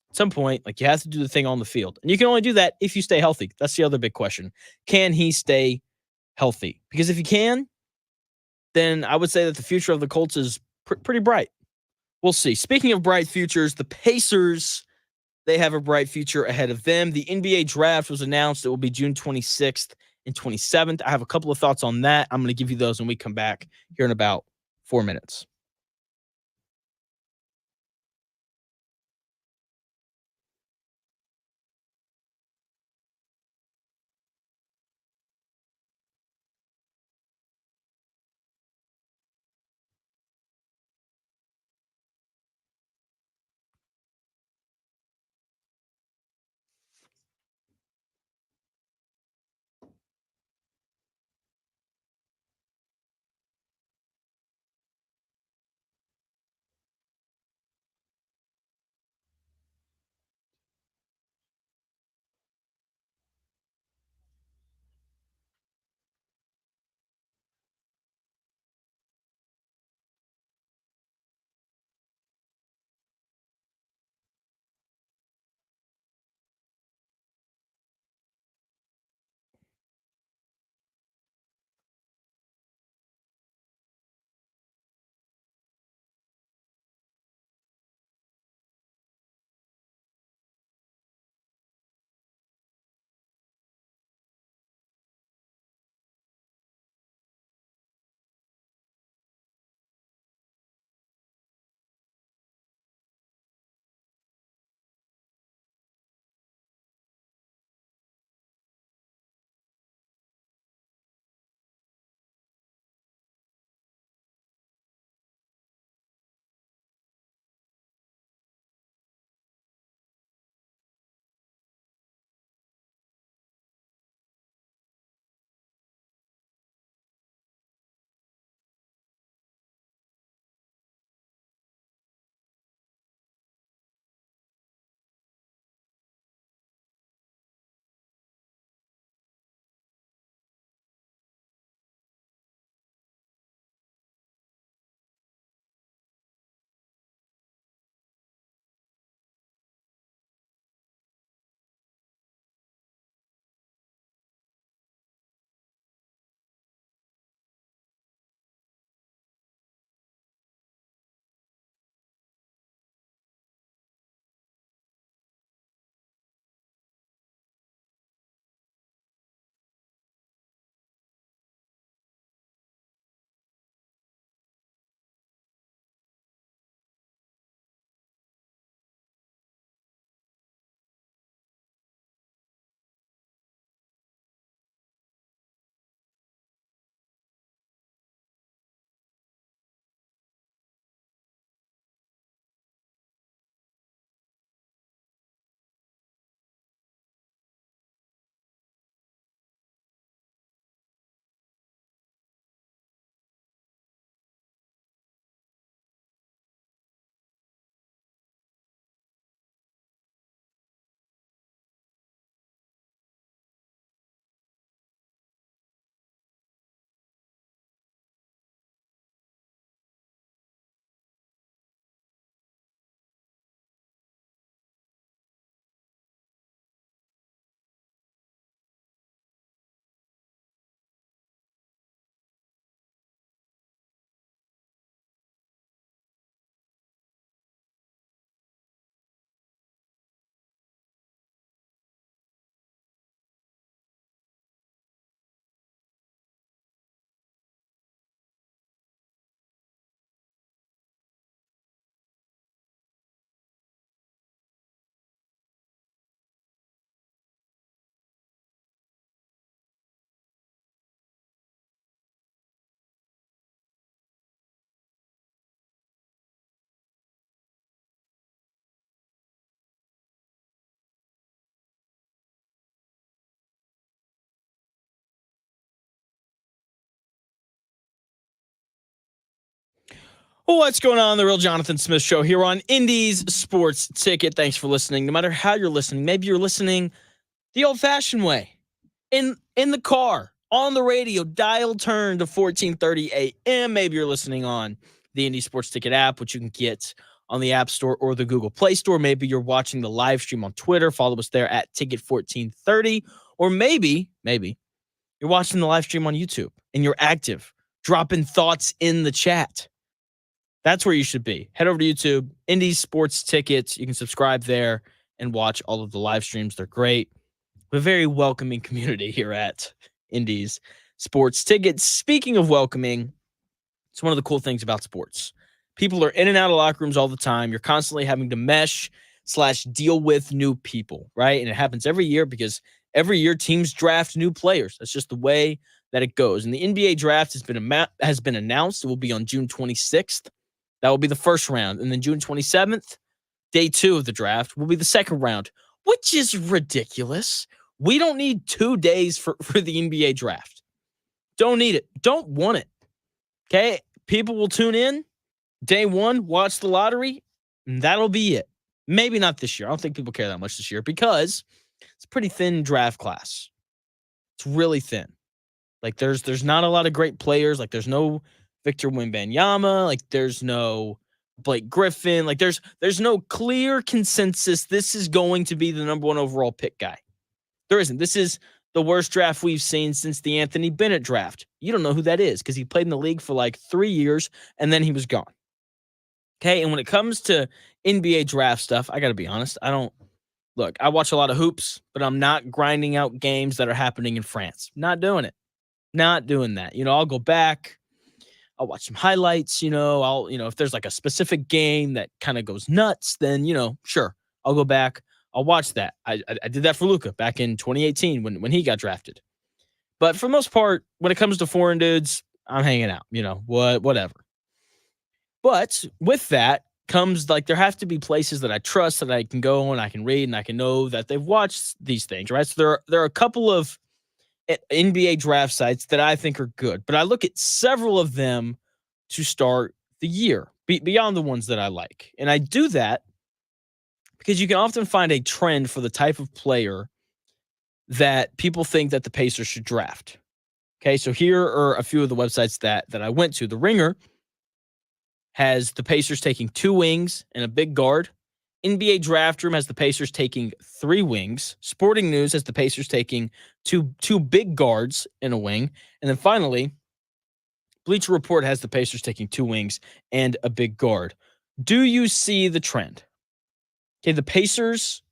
at some point, like, you have to do the thing on the field. And you can only do that if you stay healthy. That's the other big question. Can he stay healthy? Because if he can, then I would say that the future of the Colts is pretty bright. We'll see. Speaking of bright futures, the Pacers, they have a bright future ahead of them. The NBA draft was announced. It will be June 26th and 27th. I have a couple of thoughts on that. I'm going to give you those when we come back here in about 4 minutes. What's going on? The Real Jonathan Smith Show here on Indy's Sports Ticket. Thanks for listening. No matter how you're listening, maybe you're listening the old-fashioned way, in the car, on the radio, dial turn to 1430 a.m. Maybe you're listening on the Indy Sports Ticket app, which you can get on the App Store or the Google Play Store. Maybe you're watching the live stream on Twitter. Follow us there at Ticket1430. Or maybe you're watching the live stream on YouTube and you're active, dropping thoughts in the chat. That's where you should be. Head over to YouTube, Indy Sports Tickets. You can subscribe there and watch all of the live streams. They're great. We have a very welcoming community here at Indy's Sports Tickets. Speaking of welcoming, it's one of the cool things about sports. People are in and out of locker rooms all the time. You're constantly having to mesh/deal with new people, right? And it happens every year because every year teams draft new players. That's just the way that it goes. And the NBA draft has been announced. It will be on June 26th. That will be the first round. And then June 27th, day 2 of the draft, will be the second round, which is ridiculous. We don't need 2 days for the NBA draft. Don't need it. Don't want it. Okay? People will tune in day 1, watch the lottery, and that'll be it. Maybe not this year. I don't think people care that much this year because it's a pretty thin draft class. It's really thin. Like there's not a lot of great players. Like there's no Victor Wembanyama, like there's no Blake Griffin, like there's no clear consensus this is going to be the number 1 overall pick guy. There isn't. This is the worst draft we've seen since the Anthony Bennett draft. You don't know who that is because he played in the league for like 3 years and then he was gone. Okay, and when it comes to NBA draft stuff, I got to be honest, I watch a lot of hoops, but I'm not grinding out games that are happening in France. Not doing it. Not doing that. I'll go back. I'll watch some highlights, if there's like a specific game that kind of goes nuts, then, sure, I'll go back. I'll watch that. I did that for Luka back in 2018 when he got drafted. But for the most part, when it comes to foreign dudes, I'm hanging out, whatever. But with that comes like there have to be places that I trust that I can go and I can read and I can know that they've watched these things, right? So there are a couple of NBA draft sites that I think are good, but I look at several of them to start the year beyond the ones that I like. And I do that because you can often find a trend for the type of player that people think that the Pacers should draft. Okay, so here are a few of the websites that I went to. The Ringer has the Pacers taking 2 wings and a big guard. NBA Draft Room has the Pacers taking 3 wings. Sporting News has the Pacers taking two big guards and a wing. And then finally, Bleacher Report has the Pacers taking 2 wings and a big guard. Do you see the trend? Okay, the Pacers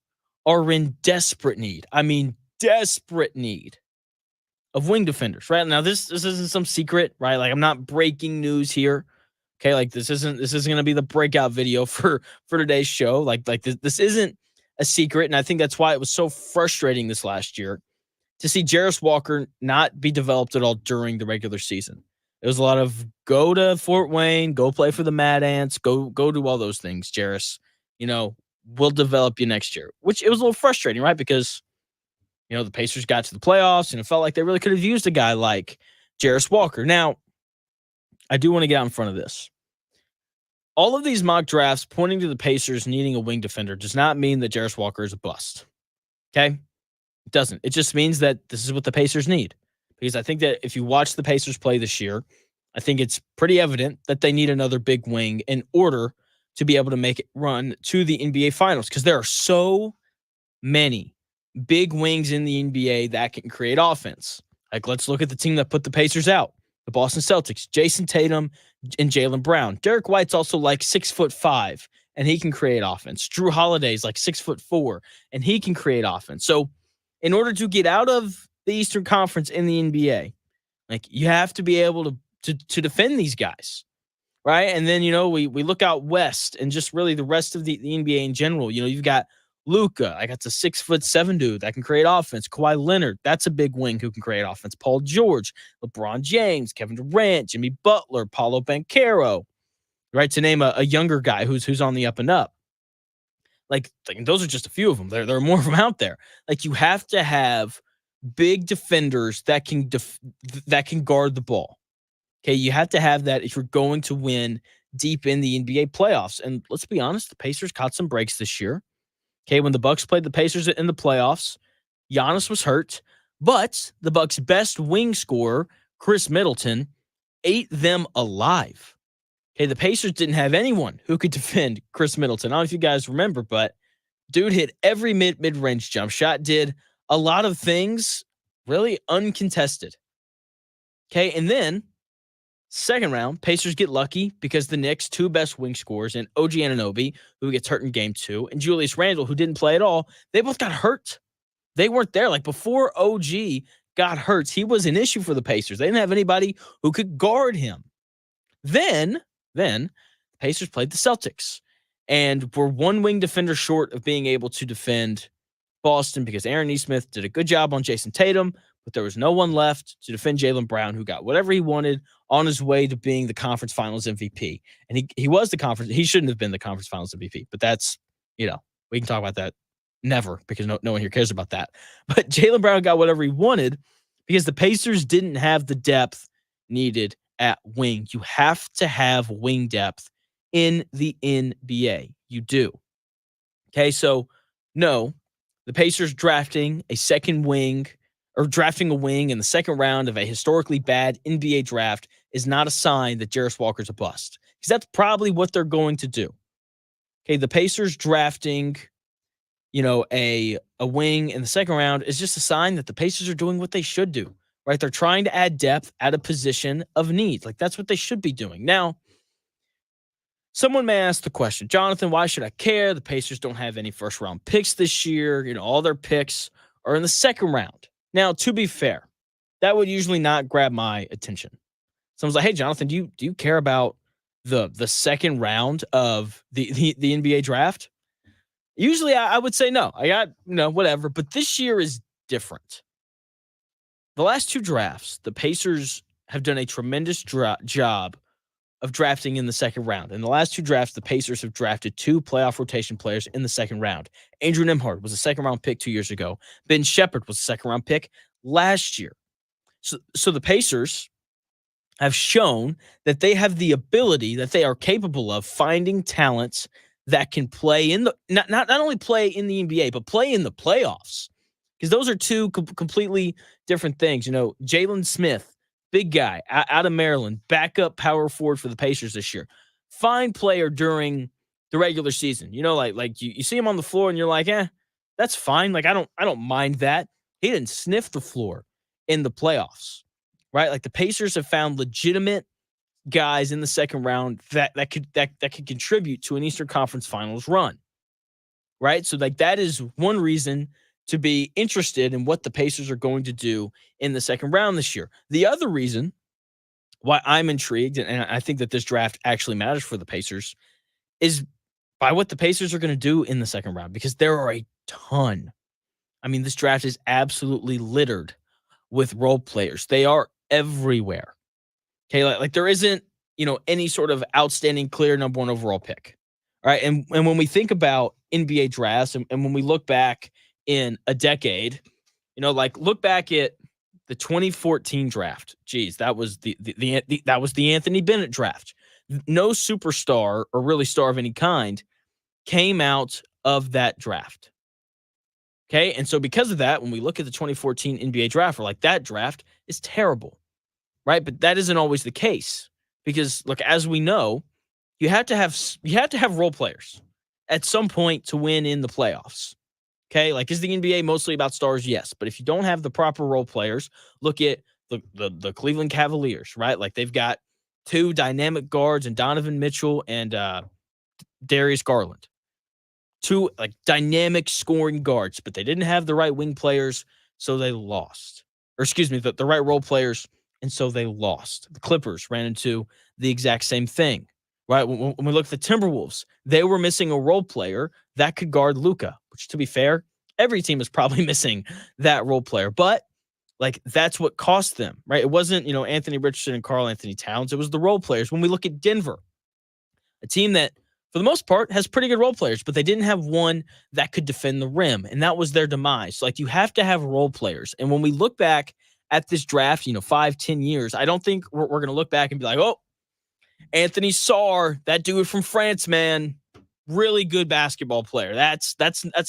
are in desperate need. I mean, desperate need of wing defenders, right? Now, this isn't some secret, right? Like, I'm not breaking news here. Okay, like this isn't going to be the breakout video for today's show. Like this isn't a secret, and I think that's why it was so frustrating this last year to see Jarris Walker not be developed at all during the regular season. It was a lot of go to Fort Wayne, go play for the Mad Ants, go do all those things, Jarris. We'll develop you next year, which it was a little frustrating, right? Because the Pacers got to the playoffs, and it felt like they really could have used a guy like Jarris Walker. Now, I do want to get out in front of this. All of these mock drafts pointing to the Pacers needing a wing defender does not mean that Jarris Walker is a bust. Okay? It doesn't. It just means that this is what the Pacers need. Because I think that if you watch the Pacers play this year, I think it's pretty evident that they need another big wing in order to be able to make it run to the NBA Finals. Because there are so many big wings in the NBA that can create offense. Like, let's look at the team that put the Pacers out. The Boston Celtics, Jason Tatum and Jaylen Brown. Derek White's also like 6'5", and he can create offense. Drew Holiday's like 6'4", and he can create offense. So in order to get out of the Eastern Conference in the NBA, like you have to be able to defend these guys, right? And then, we look out west and just really the rest of the NBA in general. You've got Luka, like that's a 6'7" dude that can create offense. Kawhi Leonard, that's a big wing who can create offense. Paul George, LeBron James, Kevin Durant, Jimmy Butler, Paolo Banchero, right? To name a younger guy who's on the up and up. Like those are just a few of them. There are more of them out there. Like you have to have big defenders that can guard the ball. Okay, you have to have that if you're going to win deep in the NBA playoffs. And let's be honest, the Pacers caught some breaks this year. Okay, when the Bucks played the Pacers in the playoffs, Giannis was hurt, but the Bucks' best wing scorer, Chris Middleton, ate them alive. Okay, the Pacers didn't have anyone who could defend Chris Middleton. I don't know if you guys remember, but dude hit every mid-range jump shot, did a lot of things really uncontested. Okay, and then second round, Pacers get lucky because the Knicks' two best wing scorers, and OG Anunoby, who gets hurt in game 2, and Julius Randle, who didn't play at all, they both got hurt. They weren't there. Like before OG got hurt, he was an issue for the Pacers. They didn't have anybody who could guard him. Then the Pacers played the Celtics and were one wing defender short of being able to defend Boston because Aaron Nesmith did a good job on Jason Tatum, but there was no one left to defend Jaylen Brown, who got whatever he wanted on his way to being the conference finals MVP. And he was the conference. He shouldn't have been the conference finals MVP, but that's, we can talk about that never because no one here cares about that. But Jaylen Brown got whatever he wanted because the Pacers didn't have the depth needed at wing. You have to have wing depth in the NBA. You do. Okay, so no, the Pacers drafting a second wing or drafting a wing in the second round of a historically bad NBA draft is not a sign that Jarris Walker's a bust, because that's probably what they're going to do. Okay, the Pacers drafting, a wing in the second round is just a sign that the Pacers are doing what they should do, right? They're trying to add depth at a position of need. Like that's what they should be doing. Now, someone may ask the question, Jonathan, why should I care? The Pacers don't have any first round picks this year. All their picks are in the second round. Now, to be fair, that would usually not grab my attention. Someone's like, hey, Jonathan, do you care about the second round of the NBA draft? Usually I would say no. I got, whatever. But this year is different. The last two drafts, the Pacers have done a tremendous job of drafting in the second round. In the last two drafts, the Pacers have drafted 2 playoff rotation players in the second round. Andrew Nembhard was a second-round pick 2 years ago. Ben Shepherd was a second-round pick last year. So the Pacers have shown that they have the ability, that they are capable of finding talents that can play in the not only play in the NBA, but play in the playoffs. Because those are two completely different things. Jalen Smith, big guy out of Maryland, backup power forward for the Pacers this year. Fine player during the regular season. Like you see him on the floor and you're like, that's fine. Like I don't mind that. He didn't sniff the floor in the playoffs, right? Like the Pacers have found legitimate guys in the second round that could contribute to an Eastern Conference Finals run, right? So like that is one reason to be interested in what the Pacers are going to do in the second round this year. The other reason why I'm intrigued, and I think that this draft actually matters for the Pacers, is by what the Pacers are going to do in the second round, because there are a ton. I mean, this draft is absolutely littered with role players. They are everywhere. Okay, like there isn't, any sort of outstanding clear number 1 overall pick. All right, and when we think about NBA drafts and when we look back in a decade, look back at the 2014 draft. Geez, that was that was the Anthony Bennett draft. No superstar or really star of any kind came out of that draft. Okay, and so because of that, when we look at the 2014 NBA draft, we're like, that draft is terrible, right? But that isn't always the case because, look, as we know, you have to have role players at some point to win in the playoffs. Okay, like is the NBA mostly about stars? Yes, but if you don't have the proper role players, look at the Cleveland Cavaliers, right? Like they've got 2 dynamic guards and Donovan Mitchell and Darius Garland. 2 like dynamic scoring guards, but they didn't have the right wing players, so they lost. Or excuse me, the right role players, and so they lost. The Clippers ran into the exact same thing, right? When we look at the Timberwolves, they were missing a role player that could guard Luka, which, to be fair, every team is probably missing that role player. But like that's what cost them, right? It wasn't, Anthony Richardson and Karl Anthony Towns. It was the role players. When we look at Denver, a team that, for the most part, has pretty good role players, but they didn't have one that could defend the rim, and that was their demise. Like you have to have role players. And when we look back at this draft, 5-10 years, I don't think we're going to look back and be like, oh, Anthony Sarr, that dude from France, man, really good basketball player. That's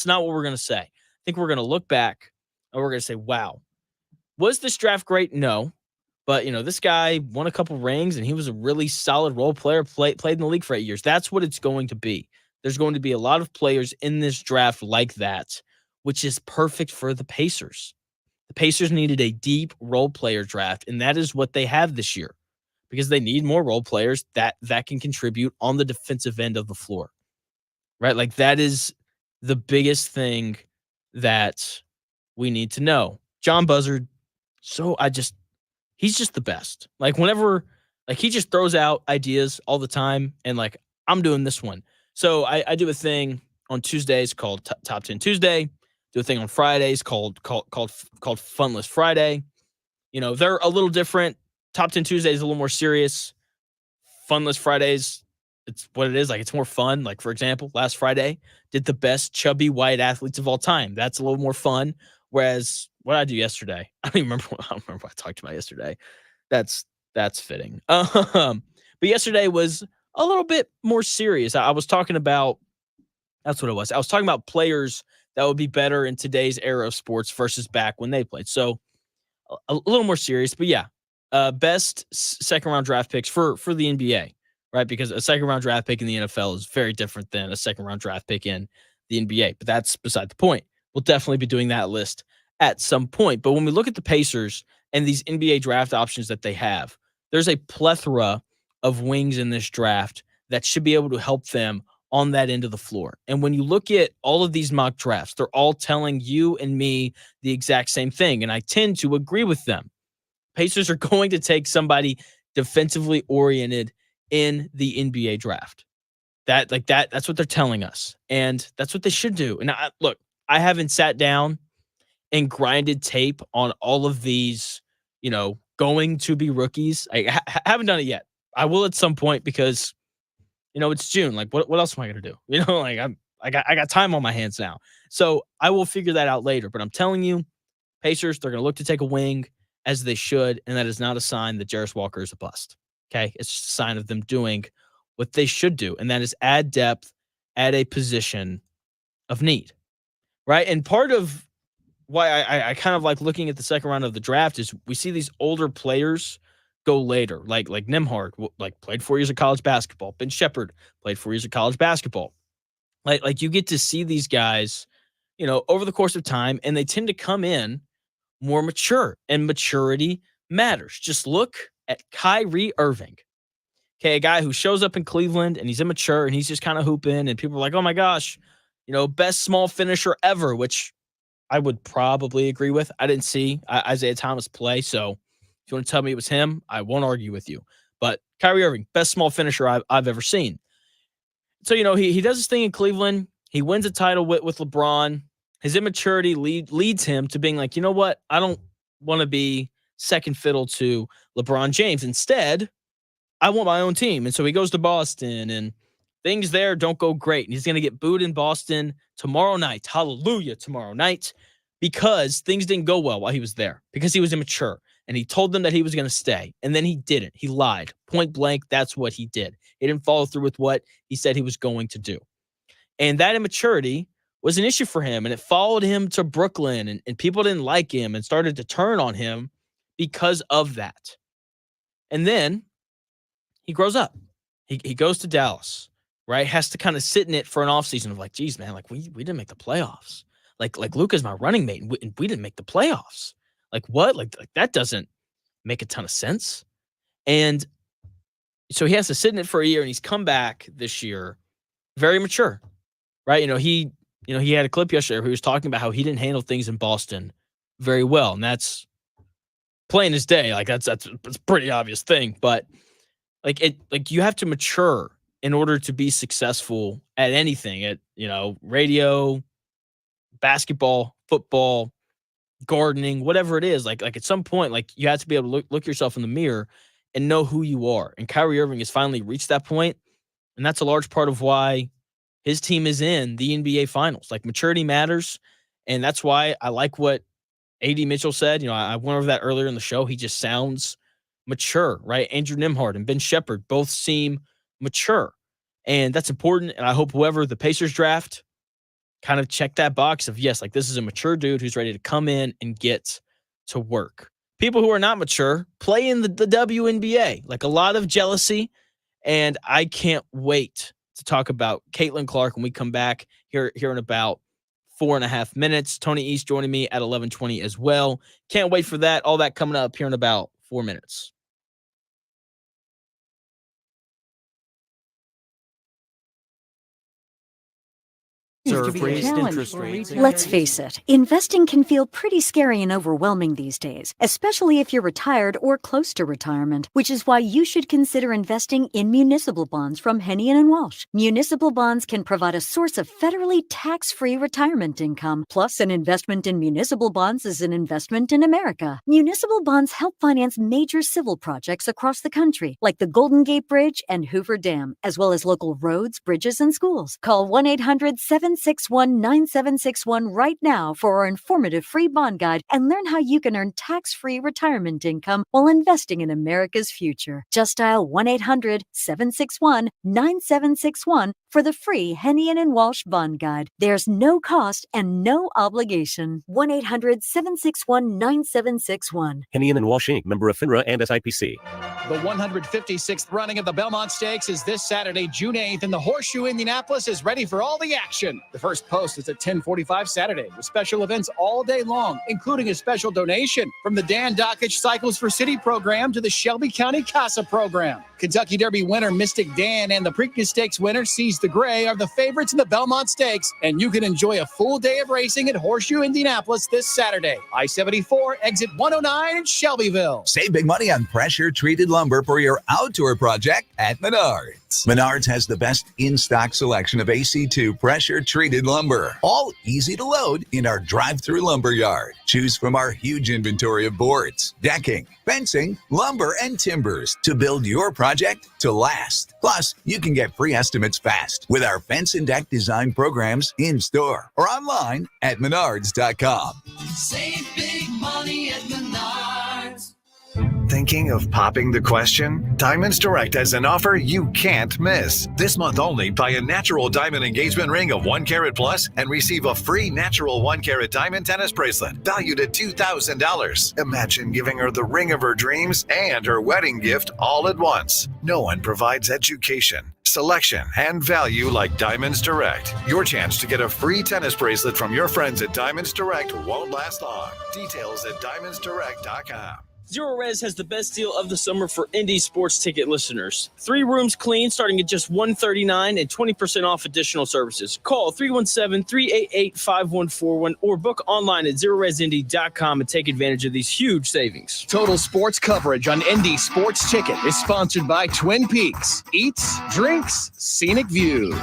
not what we're going to say. I think we're going to look back and we're going to say, wow, was this draft great? No. But, this guy won a couple rings, and he was a really solid role player, played in the league for 8 years. That's what it's going to be. There's going to be a lot of players in this draft like that, which is perfect for the Pacers. The Pacers needed a deep role player draft, and that is what they have this year because they need more role players that can contribute on the defensive end of the floor, right? Like, that is the biggest thing that we need to know. John Buzzard, he's just the best. Like, whenever, like, he just throws out ideas all the time, and, like, I'm doing this one. So I do a thing on Tuesdays called Top 10 Tuesday. Do a thing on Fridays called Funless Friday. They're a little different. Top 10 Tuesday is a little more serious. Funless Fridays, it's what it is. Like, it's more fun. Like, for example, last Friday did the best chubby white athletes of all time. That's a little more fun. Whereas what did I do yesterday? I don't remember what I talked about yesterday. That's fitting. But yesterday was a little bit more serious. I was talking about, that's what it was. I was talking about players that would be better in today's era of sports versus back when they played. So a little more serious, but yeah, best second round draft picks for the NBA, right? Because a second round draft pick in the NFL is very different than a second round draft pick in the NBA, but that's beside the point. We'll definitely be doing that list at some point. But when we look at the Pacers and these NBA draft options that they have, there's a plethora of wings in this draft that should be able to help them on that end of the floor. And when you look at all of these mock drafts, they're all telling you and me the exact same thing. And I tend to agree with them. Pacers are going to take somebody defensively oriented in the NBA draft. That's what they're telling us. And that's what they should do. And I haven't sat down and grinded tape on all of these, going to be rookies. I haven't done it yet. I will at some point because, it's June. Like, what else am I going to do? I got time on my hands now. So I will figure that out later. But I'm telling you, Pacers, they're going to look to take a wing as they should. And that is not a sign that Jarris Walker is a bust. Okay. It's just a sign of them doing what they should do. And that is add depth at a position of need. Right. And part of why I kind of like looking at the second round of the draft is we see these older players go later, like Nembhard, played 4 years of college basketball. Ben Shepherd played 4 years of college basketball. Like you get to see these guys, over the course of time, and they tend to come in more mature, and maturity matters. Just look at Kyrie Irving. Okay, a guy who shows up in Cleveland and he's immature and he's just kind of hooping, and people are like, oh my gosh, best small finisher ever, which I would probably agree with. I didn't see Isaiah Thomas play, so if you want to tell me it was him, I won't argue with you. But Kyrie Irving, best small finisher I've ever seen. So, he does his thing in Cleveland. He wins a title with LeBron. His immaturity leads him to being like, you know what? I don't want to be second fiddle to LeBron James. Instead, I want my own team. And so he goes to Boston, and things there don't go great. And he's going to get booed in Boston tomorrow night. Hallelujah, tomorrow night. Because things didn't go well while he was there. Because he was immature. And he told them that he was going to stay. And then he didn't. He lied. Point blank, that's what he did. He didn't follow through with what he said he was going to do. And that immaturity was an issue for him. And it followed him to Brooklyn. And people didn't like him and started to turn on him because of that. And then he grows up. He goes to Dallas, right? Has to kind of sit in it for an offseason of like, geez, man, like we didn't make the playoffs. Like Luka's my running mate, and we didn't make the playoffs. Like what? Like that doesn't make a ton of sense. And so he has to sit in it for a year, and he's come back this year very mature, right? He had a clip yesterday where he was talking about how he didn't handle things in Boston very well. And that's plain as day. Like that's a pretty obvious thing, but you have to mature in order to be successful at anything, at, radio, basketball, football, gardening, whatever it is. Like at some point, like you have to be able to look yourself in the mirror and know who you are. And Kyrie Irving has finally reached that point, and that's a large part of why his team is in the NBA Finals. Like maturity matters, and that's why I like what AD Mitchell said. I went over that earlier in the show. He just sounds mature, right? Andrew Nimhard and Ben Shepherd both seem mature. And that's important. And I hope whoever the Pacers draft kind of check that box of, yes, like this is a mature dude who's ready to come in and get to work. People who are not mature play in the WNBA, like a lot of jealousy. And I can't wait to talk about Caitlin Clark when we come back here in about 4.5 minutes. Tony East joining me at 11:20 as well. Can't wait for that. All that coming up here in about 4 minutes. Let's face it, investing can feel pretty scary and overwhelming these days, especially if you're retired or close to retirement, which is why you should consider investing in municipal bonds from Hennian & Walsh. Municipal bonds can provide a source of federally tax-free retirement income, plus an investment in municipal bonds is an investment in America. Municipal bonds help finance major civil projects across the country, like the Golden Gate Bridge and Hoover Dam, as well as local roads, bridges, and schools. Call 1-800-761-9761 right now for our informative free bond guide and learn how you can earn tax-free retirement income while investing in America's future. Just dial 1-800-761-9761 for the free Hennian & Walsh bond guide. There's no cost and no obligation. 1-800-761-9761. Hennian & Walsh Inc., member of FINRA and SIPC. The 156th running of the Belmont Stakes is this Saturday, June 8th, and the Horseshoe Indianapolis is ready for all the action. The first post is at 10:45 Saturday, with special events all day long, including a special donation from the Dan Dockich Cycles for City program to the Shelby County CASA program. Kentucky Derby winner Mystic Dan and the Preakness Stakes winner Seize the Gray are the favorites in the Belmont Stakes, and you can enjoy a full day of racing at Horseshoe Indianapolis this Saturday. I-74, exit 109 in Shelbyville. Save big money on pressure-treated lumber for your outdoor project at Menards. Menards has the best in-stock selection of AC2 pressure-treated lumber, all easy to load in our drive-through lumber yard. Choose from our huge inventory of boards, decking, fencing, lumber, and timbers to build your project to last. Plus, you can get free estimates fast with our fence and deck design programs in-store or online at menards.com. Save big money at Menards. Thinking of popping the question? Diamonds Direct has an offer you can't miss. This month only, buy a natural diamond engagement ring of 1 carat plus and receive a free natural 1 carat diamond tennis bracelet valued at $2,000. Imagine giving her the ring of her dreams and her wedding gift all at once. No one provides education, selection, and value like Diamonds Direct. Your chance to get a free tennis bracelet from your friends at Diamonds Direct won't last long. Details at diamondsdirect.com. Zero Res has the best deal of the summer for Indy Sports Ticket listeners. 3 rooms clean starting at just $139 and 20% off additional services. Call 317-388-5141 or book online at zeroresindy.com and take advantage of these huge savings. Total sports coverage on Indy Sports Ticket is sponsored by Twin Peaks. Eats, drinks, scenic views.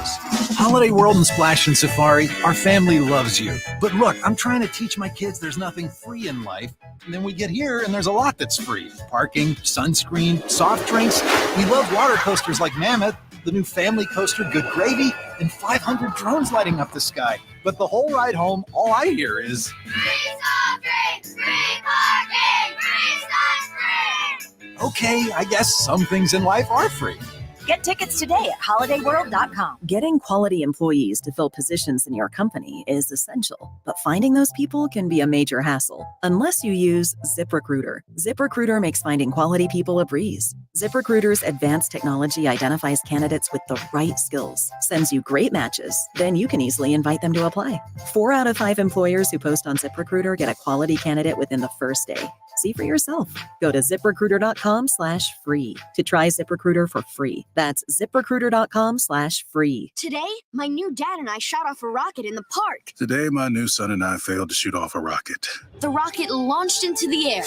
Holiday World and Splash and Safari, our family loves you. But look, I'm trying to teach my kids there's nothing free in life. And then we get here and there's a lot that's free. Parking, sunscreen, soft drinks. We love water coasters like Mammoth, the new family coaster Good Gravy, and 500 drones lighting up the sky. But the whole ride home, all I hear is free soft drinks, free parking, free sunscreen. Okay, I guess some things in life are free. Get tickets today at holidayworld.com. Getting quality employees to fill positions in your company is essential, but finding those people can be a major hassle unless you use ZipRecruiter. ZipRecruiter makes finding quality people a breeze. ZipRecruiter's advanced technology identifies candidates with the right skills, sends you great matches, then you can easily invite them to apply. 4 out of 5 employers who post on ZipRecruiter get a quality candidate within the first day. See for yourself. Go to ziprecruiter.com/free to try ZipRecruiter for free. That's ziprecruiter.com/free. Today, my new dad and I shot off a rocket in the park. Today, my new son and I failed to shoot off a rocket. The rocket launched into the air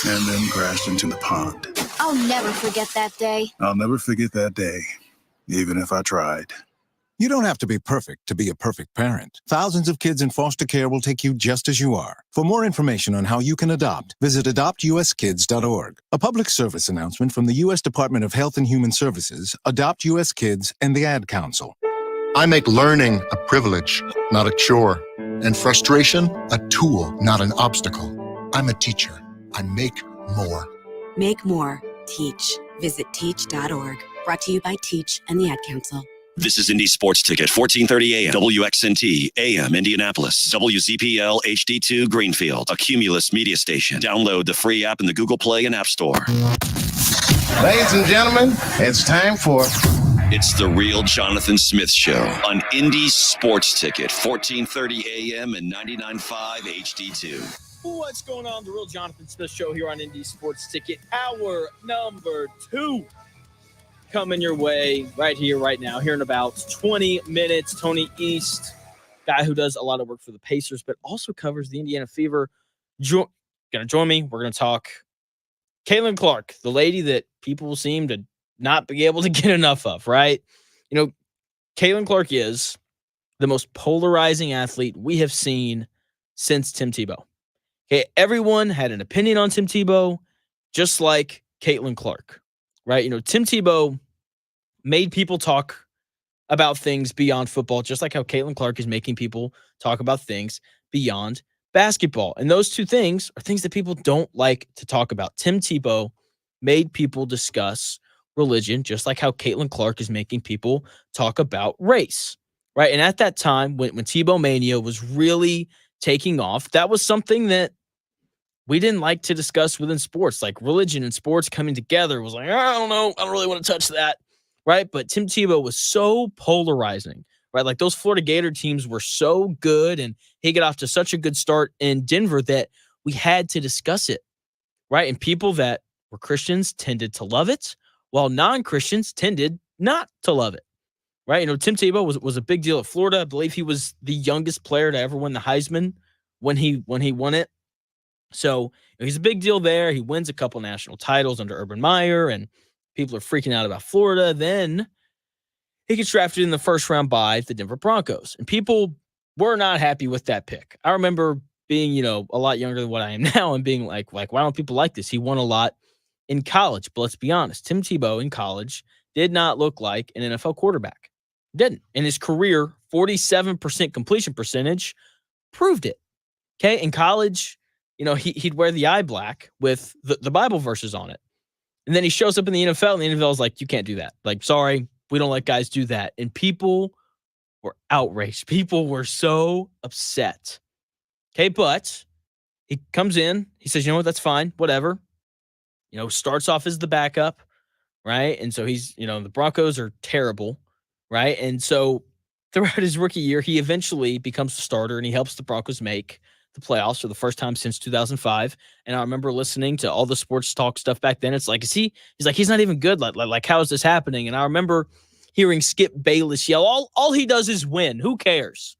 and then crashed into the pond. I'll never forget that day. I'll never forget that day, even if I tried. You don't have to be perfect to be a perfect parent. Thousands of kids in foster care will take you just as you are. For more information on how you can adopt, visit adoptuskids.org. A public service announcement from the U.S. Department of Health and Human Services, Adopt U.S. Kids, and the Ad Council. I make learning a privilege, not a chore, and frustration a tool, not an obstacle. I'm a teacher. I make more. Make more. Teach. Visit teach.org. Brought to you by Teach and the Ad Council. This is Indy Sports Ticket, 1430 AM, WXNT, AM, Indianapolis, WZPL, HD2, Greenfield, a Cumulus media station. Download the free app in the Google Play and App Store. Ladies and gentlemen, it's time for... It's the Real Jonathan Smith Show on Indy Sports Ticket, 1430 AM and 99.5 HD2. What's going on? The Real Jonathan Smith Show here on Indy Sports Ticket, hour number 2. Coming your way right here, right now, here in about 20 minutes. Tony East, guy who does a lot of work for the Pacers, but also covers the Indiana Fever, going to join me. We're going to talk Caitlin Clark, the lady that people seem to not be able to get enough of, right? You know, Caitlin Clark is the most polarizing athlete we have seen since Tim Tebow. Okay, everyone had an opinion on Tim Tebow, just like Caitlin Clark, right? You know, Tim Tebow made people talk about things beyond football, just like how Caitlin Clark is making people talk about things beyond basketball. And those two things are things that people don't like to talk about. Tim Tebow made people discuss religion, just like how Caitlin Clark is making people talk about race, right? And at that time, when Tebow Mania was really taking off, that was something that we didn't like to discuss within sports. Like religion and sports coming together was like, I don't know, I don't really want to touch that, right? But Tim Tebow was so polarizing, right? Like those Florida Gator teams were so good, and he got off to such a good start in Denver that we had to discuss it, right? And people that were Christians tended to love it, while non-Christians tended not to love it, right? You know, Tim Tebow was a big deal at Florida. I believe he was the youngest player to ever win the Heisman when he won it. So he's a big deal there. He wins a couple national titles under Urban Meyer, and people are freaking out about Florida. Then he gets drafted in the first round by the Denver Broncos, and people were not happy with that pick. I remember being, you know, a lot younger than what I am now and being like, why don't people like this? He won a lot in college, but let's be honest, Tim Tebow in college did not look like an NFL quarterback. Didn't. In his career, 47% completion percentage proved it. Okay, in college, you know, he'd wear the eye black with the Bible verses on it. And then he shows up in the NFL, and the NFL is like, you can't do that. Like, sorry, we don't let guys do that. And people were outraged. People were so upset. Okay, but he comes in. He says, you know what, that's fine, whatever. You know, starts off as the backup, right? And so he's, you know, the Broncos are terrible, right? And so throughout his rookie year, he eventually becomes the starter, and he helps the Broncos make the playoffs for the first time since 2005. And I remember listening to all the sports talk stuff back then. It's like, he's like, he's not even good. Like, how is this happening? And I remember hearing Skip Bayless yell, all he does is win. Who cares?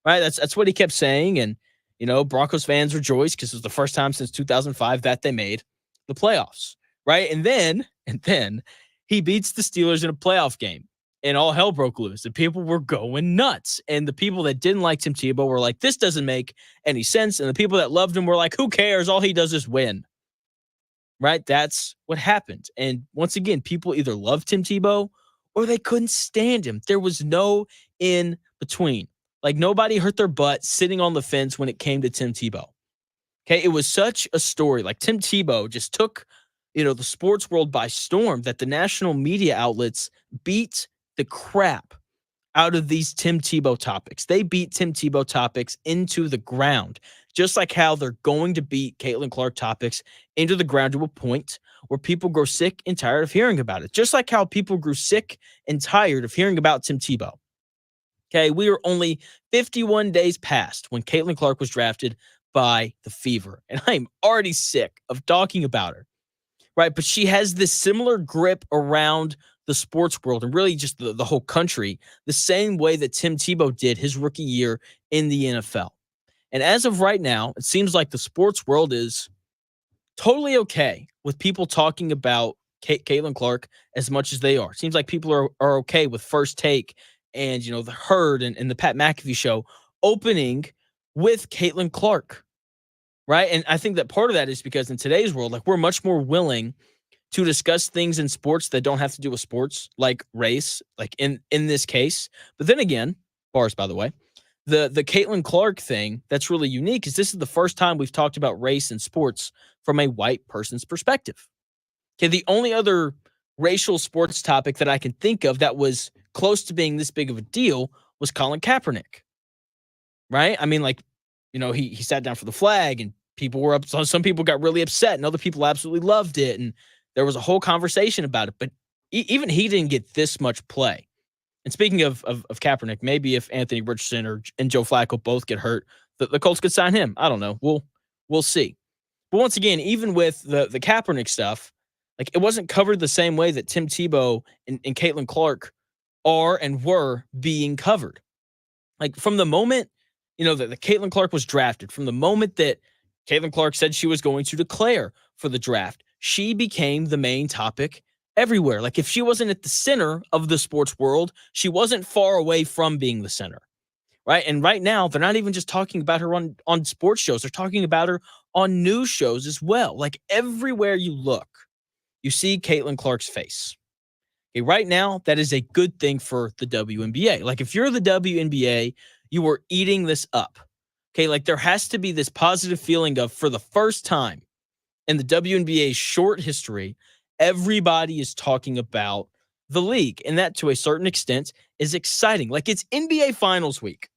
Right? That's what he kept saying. And, you know, Broncos fans rejoiced because it was the first time since 2005 that they made the playoffs. Right. And then he beats the Steelers in a playoff game, and all hell broke loose. And people were going nuts. And the people that didn't like Tim Tebow were like, this doesn't make any sense. And the people that loved him were like, who cares? All he does is win. Right? That's what happened. And once again, people either loved Tim Tebow or they couldn't stand him. There was no in between. Like, nobody hurt their butt sitting on the fence when it came to Tim Tebow. Okay? It was such a story. Like, Tim Tebow just took, you know, the sports world by storm, that the national media outlets beat the crap out of these Tim Tebow topics. They beat Tim Tebow topics into the ground, just like how they're going to beat Caitlin Clark topics into the ground to a point where people grow sick and tired of hearing about it, just like how people grew sick and tired of hearing about Tim Tebow. Okay, we are only 51 days past when Caitlin Clark was drafted by the Fever, and I am already sick of talking about her, right? But she has this similar grip around the sports world and really just the whole country, the same way that Tim Tebow did his rookie year in the NFL. And as of right now, it seems like the sports world is totally okay with people talking about Caitlin Clark as much as they are. It seems like people are okay with First Take and, you know, the Herd and the Pat McAfee show opening with Caitlin Clark, right? And I think that part of that is because in today's world, like, we're much more willing to discuss things in sports that don't have to do with sports, like race, like in this case. But then again, bars, by the way, the Caitlin Clark thing that's really unique is this is the first time we've talked about race in sports from a white person's perspective. Okay, the only other racial sports topic that I can think of that was close to being this big of a deal was Colin Kaepernick, right? I mean, like, he sat down for the flag and people were up. Some people got really upset and other people absolutely loved it. And there was a whole conversation about it. But even he didn't get this much play. And speaking of Kaepernick, maybe if Anthony Richardson and Joe Flacco both get hurt, the Colts could sign him. I don't know. We'll see. But once again, even with the Kaepernick stuff, like it wasn't covered the same way that Tim Tebow and Caitlin Clark are and were being covered. Like from the moment, that the Caitlin Clark was drafted, from the moment that Caitlin Clark said she was going to declare for the draft, she became the main topic everywhere. Like if she wasn't at the center of the sports world, she wasn't far away from being the center, right? And right now, they're not even just talking about her on sports shows. They're talking about her on news shows as well. Like everywhere you look, you see Caitlin Clark's face. Okay, right now, that is a good thing for the WNBA. Like if you're the WNBA, you are eating this up. Okay, like there has to be this positive feeling of, for the first time in the WNBA's short history, everybody is talking about the league. And that, to a certain extent, is exciting. Like it's NBA Finals week.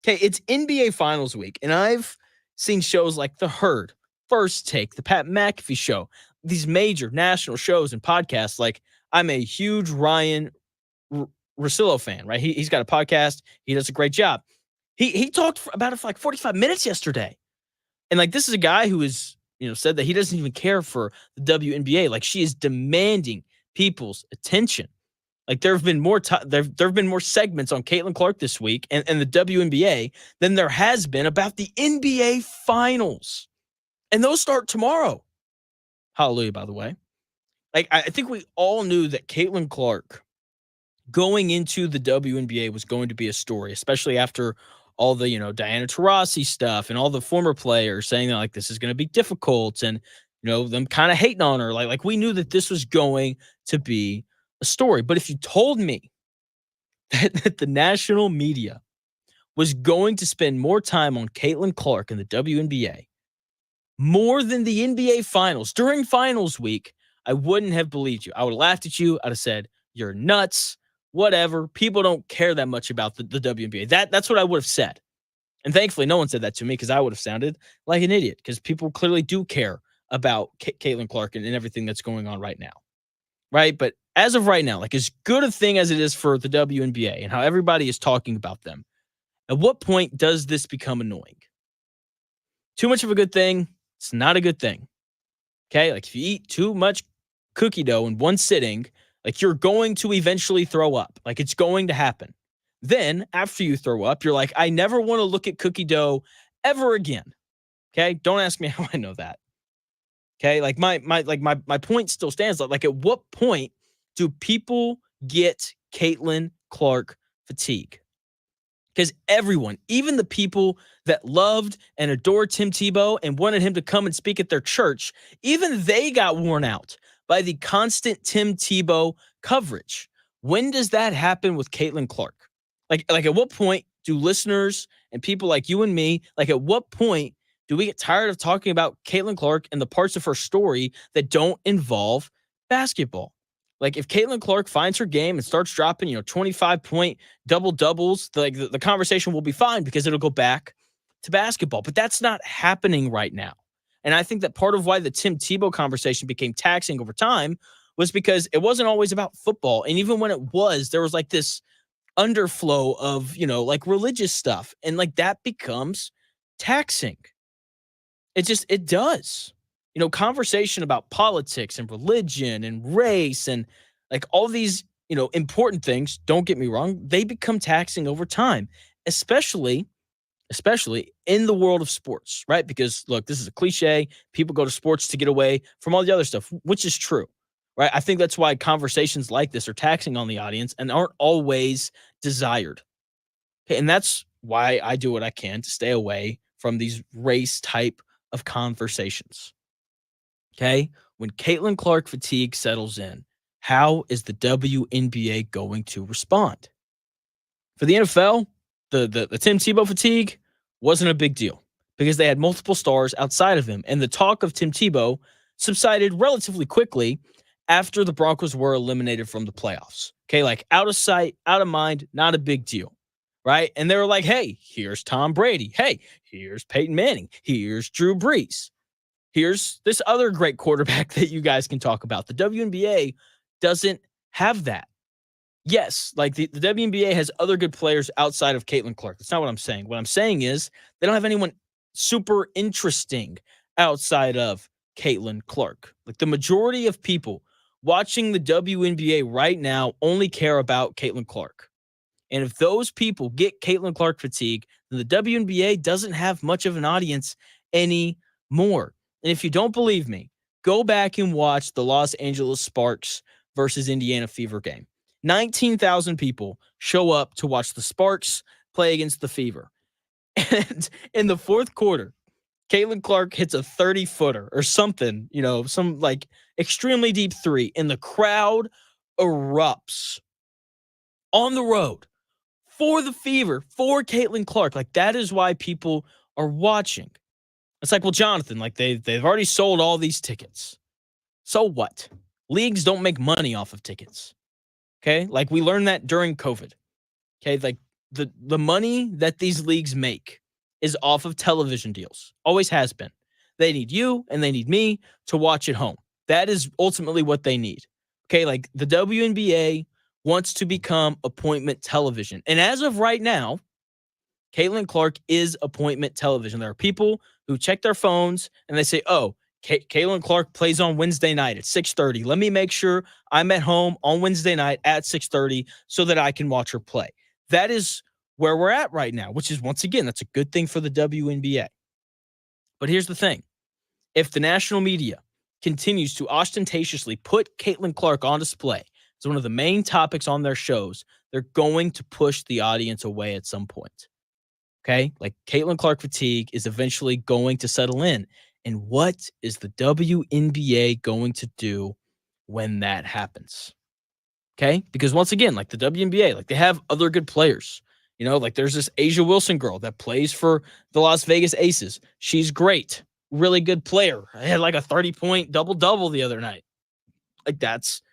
Okay, it's NBA Finals week. And I've seen shows like The Herd, First Take, The Pat McAfee Show, these major national shows and podcasts. Like I'm a huge Ryan Russillo fan, right? He's got a podcast. He does a great job. He talked about it for like 45 minutes yesterday. And like this is a guy who is, said that he doesn't even care for the WNBA. Like she is demanding people's attention. Like there have been more there have been more segments on Caitlin Clark this week and the WNBA than there has been about the NBA Finals. And those start tomorrow. Hallelujah, by the way. Like I think we all knew that Caitlin Clark going into the WNBA was going to be a story, especially after all the, Diana Taurasi stuff and all the former players saying that like this is going to be difficult and, them kind of hating on her. Like we knew that this was going to be a story. But if you told me that the national media was going to spend more time on Caitlin Clark in the WNBA, more than the NBA Finals during Finals week, I wouldn't have believed you. I would have laughed at you. I'd have said, you're nuts, whatever. People don't care that much about the WNBA. That's what I would have said. And thankfully, no one said that to me because I would have sounded like an idiot because people clearly do care about Caitlin Clark and everything that's going on right now, right? But as of right now, like as good a thing as it is for the WNBA and how everybody is talking about them, at what point does this become annoying? Too much of a good thing, it's not a good thing. Okay, like if you eat too much cookie dough in one sitting, like you're going to eventually throw up. Like it's going to happen. Then after you throw up, you're like, I never want to look at cookie dough ever again. Okay, don't ask me how I know that. Okay, like my point still stands. Like at what point do people get Caitlin Clark fatigue? Because everyone, even the people that loved and adored Tim Tebow and wanted him to come and speak at their church, even they got worn out by the constant Tim Tebow coverage. When does that happen with Caitlin Clark? Like at what point do listeners and people like you and me, like at what point do we get tired of talking about Caitlin Clark and the parts of her story that don't involve basketball? Like if Caitlin Clark finds her game and starts dropping, 25-point double-doubles, like the conversation will be fine because it'll go back to basketball. But that's not happening right now. And I think that part of why the Tim Tebow conversation became taxing over time was because it wasn't always about football. And even when it was, there was like this underflow of, like religious stuff. And like that becomes taxing. It does. Conversation about politics and religion and race and like all these, important things, don't get me wrong, they become taxing over time, especially in the world of sports, right? Because look, this is a cliche. People go to sports to get away from all the other stuff, which is true, right? I think that's why conversations like this are taxing on the audience and aren't always desired. Okay, and that's why I do what I can to stay away from these race type of conversations. Okay, when Caitlin Clark fatigue settles in, how is the WNBA going to respond? For the NFL, the Tim Tebow fatigue wasn't a big deal because they had multiple stars outside of him. And the talk of Tim Tebow subsided relatively quickly after the Broncos were eliminated from the playoffs. Okay, like out of sight, out of mind, not a big deal, right? And they were like, hey, here's Tom Brady. Hey, here's Peyton Manning. Here's Drew Brees. Here's this other great quarterback that you guys can talk about. The WNBA doesn't have that. Yes, like the WNBA has other good players outside of Caitlin Clark. That's not what I'm saying. What I'm saying is they don't have anyone super interesting outside of Caitlin Clark. Like the majority of people watching the WNBA right now only care about Caitlin Clark. And if those people get Caitlin Clark fatigue, then the WNBA doesn't have much of an audience anymore. And if you don't believe me, go back and watch the Los Angeles Sparks versus Indiana Fever game. 19,000 people show up to watch the Sparks play against the Fever. And in the fourth quarter, Caitlin Clark hits a 30-footer or something, some like extremely deep three, and the crowd erupts on the road for the Fever, for Caitlin Clark. Like, that is why people are watching. It's like, well, Jonathan, like they've already sold all these tickets. So what? Leagues don't make money off of tickets. Okay? Like, we learned that during COVID. Okay? Like, the money that these leagues make is off of television deals. Always has been. They need you and they need me to watch at home. That is ultimately what they need. Okay? Like, the WNBA wants to become appointment television. And as of right now, Caitlin Clark is appointment television. There are people who check their phones and they say, oh, Caitlin Clark plays on Wednesday night at 6:30. Let me make sure I'm at home on Wednesday night at 6:30 so that I can watch her play. That is where we're at right now, which is, once again, that's a good thing for the WNBA. But here's the thing. If the national media continues to ostentatiously put Caitlin Clark on display as one of the main topics on their shows, they're going to push the audience away at some point. Okay? Like, Caitlin Clark fatigue is eventually going to settle in. And what is the WNBA going to do when that happens? Okay? Because once again, like the WNBA, like they have other good players. Like there's this Asia Wilson girl that plays for the Las Vegas Aces. She's great. Really good player. I had like a 30-point double-double the other night. That's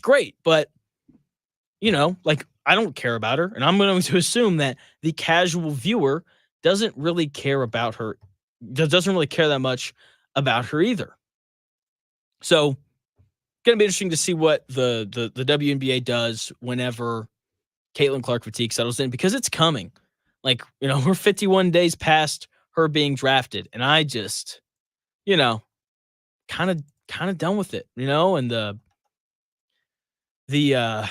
great. But, like, I don't care about her. And I'm going to assume that the casual viewer doesn't really care about her. Doesn't really care that much about her either. So, going to be interesting to see what the WNBA does whenever Caitlin Clark fatigue settles in, because it's coming. Like, we're 51 days past her being drafted, and I just, kind of done with it, and the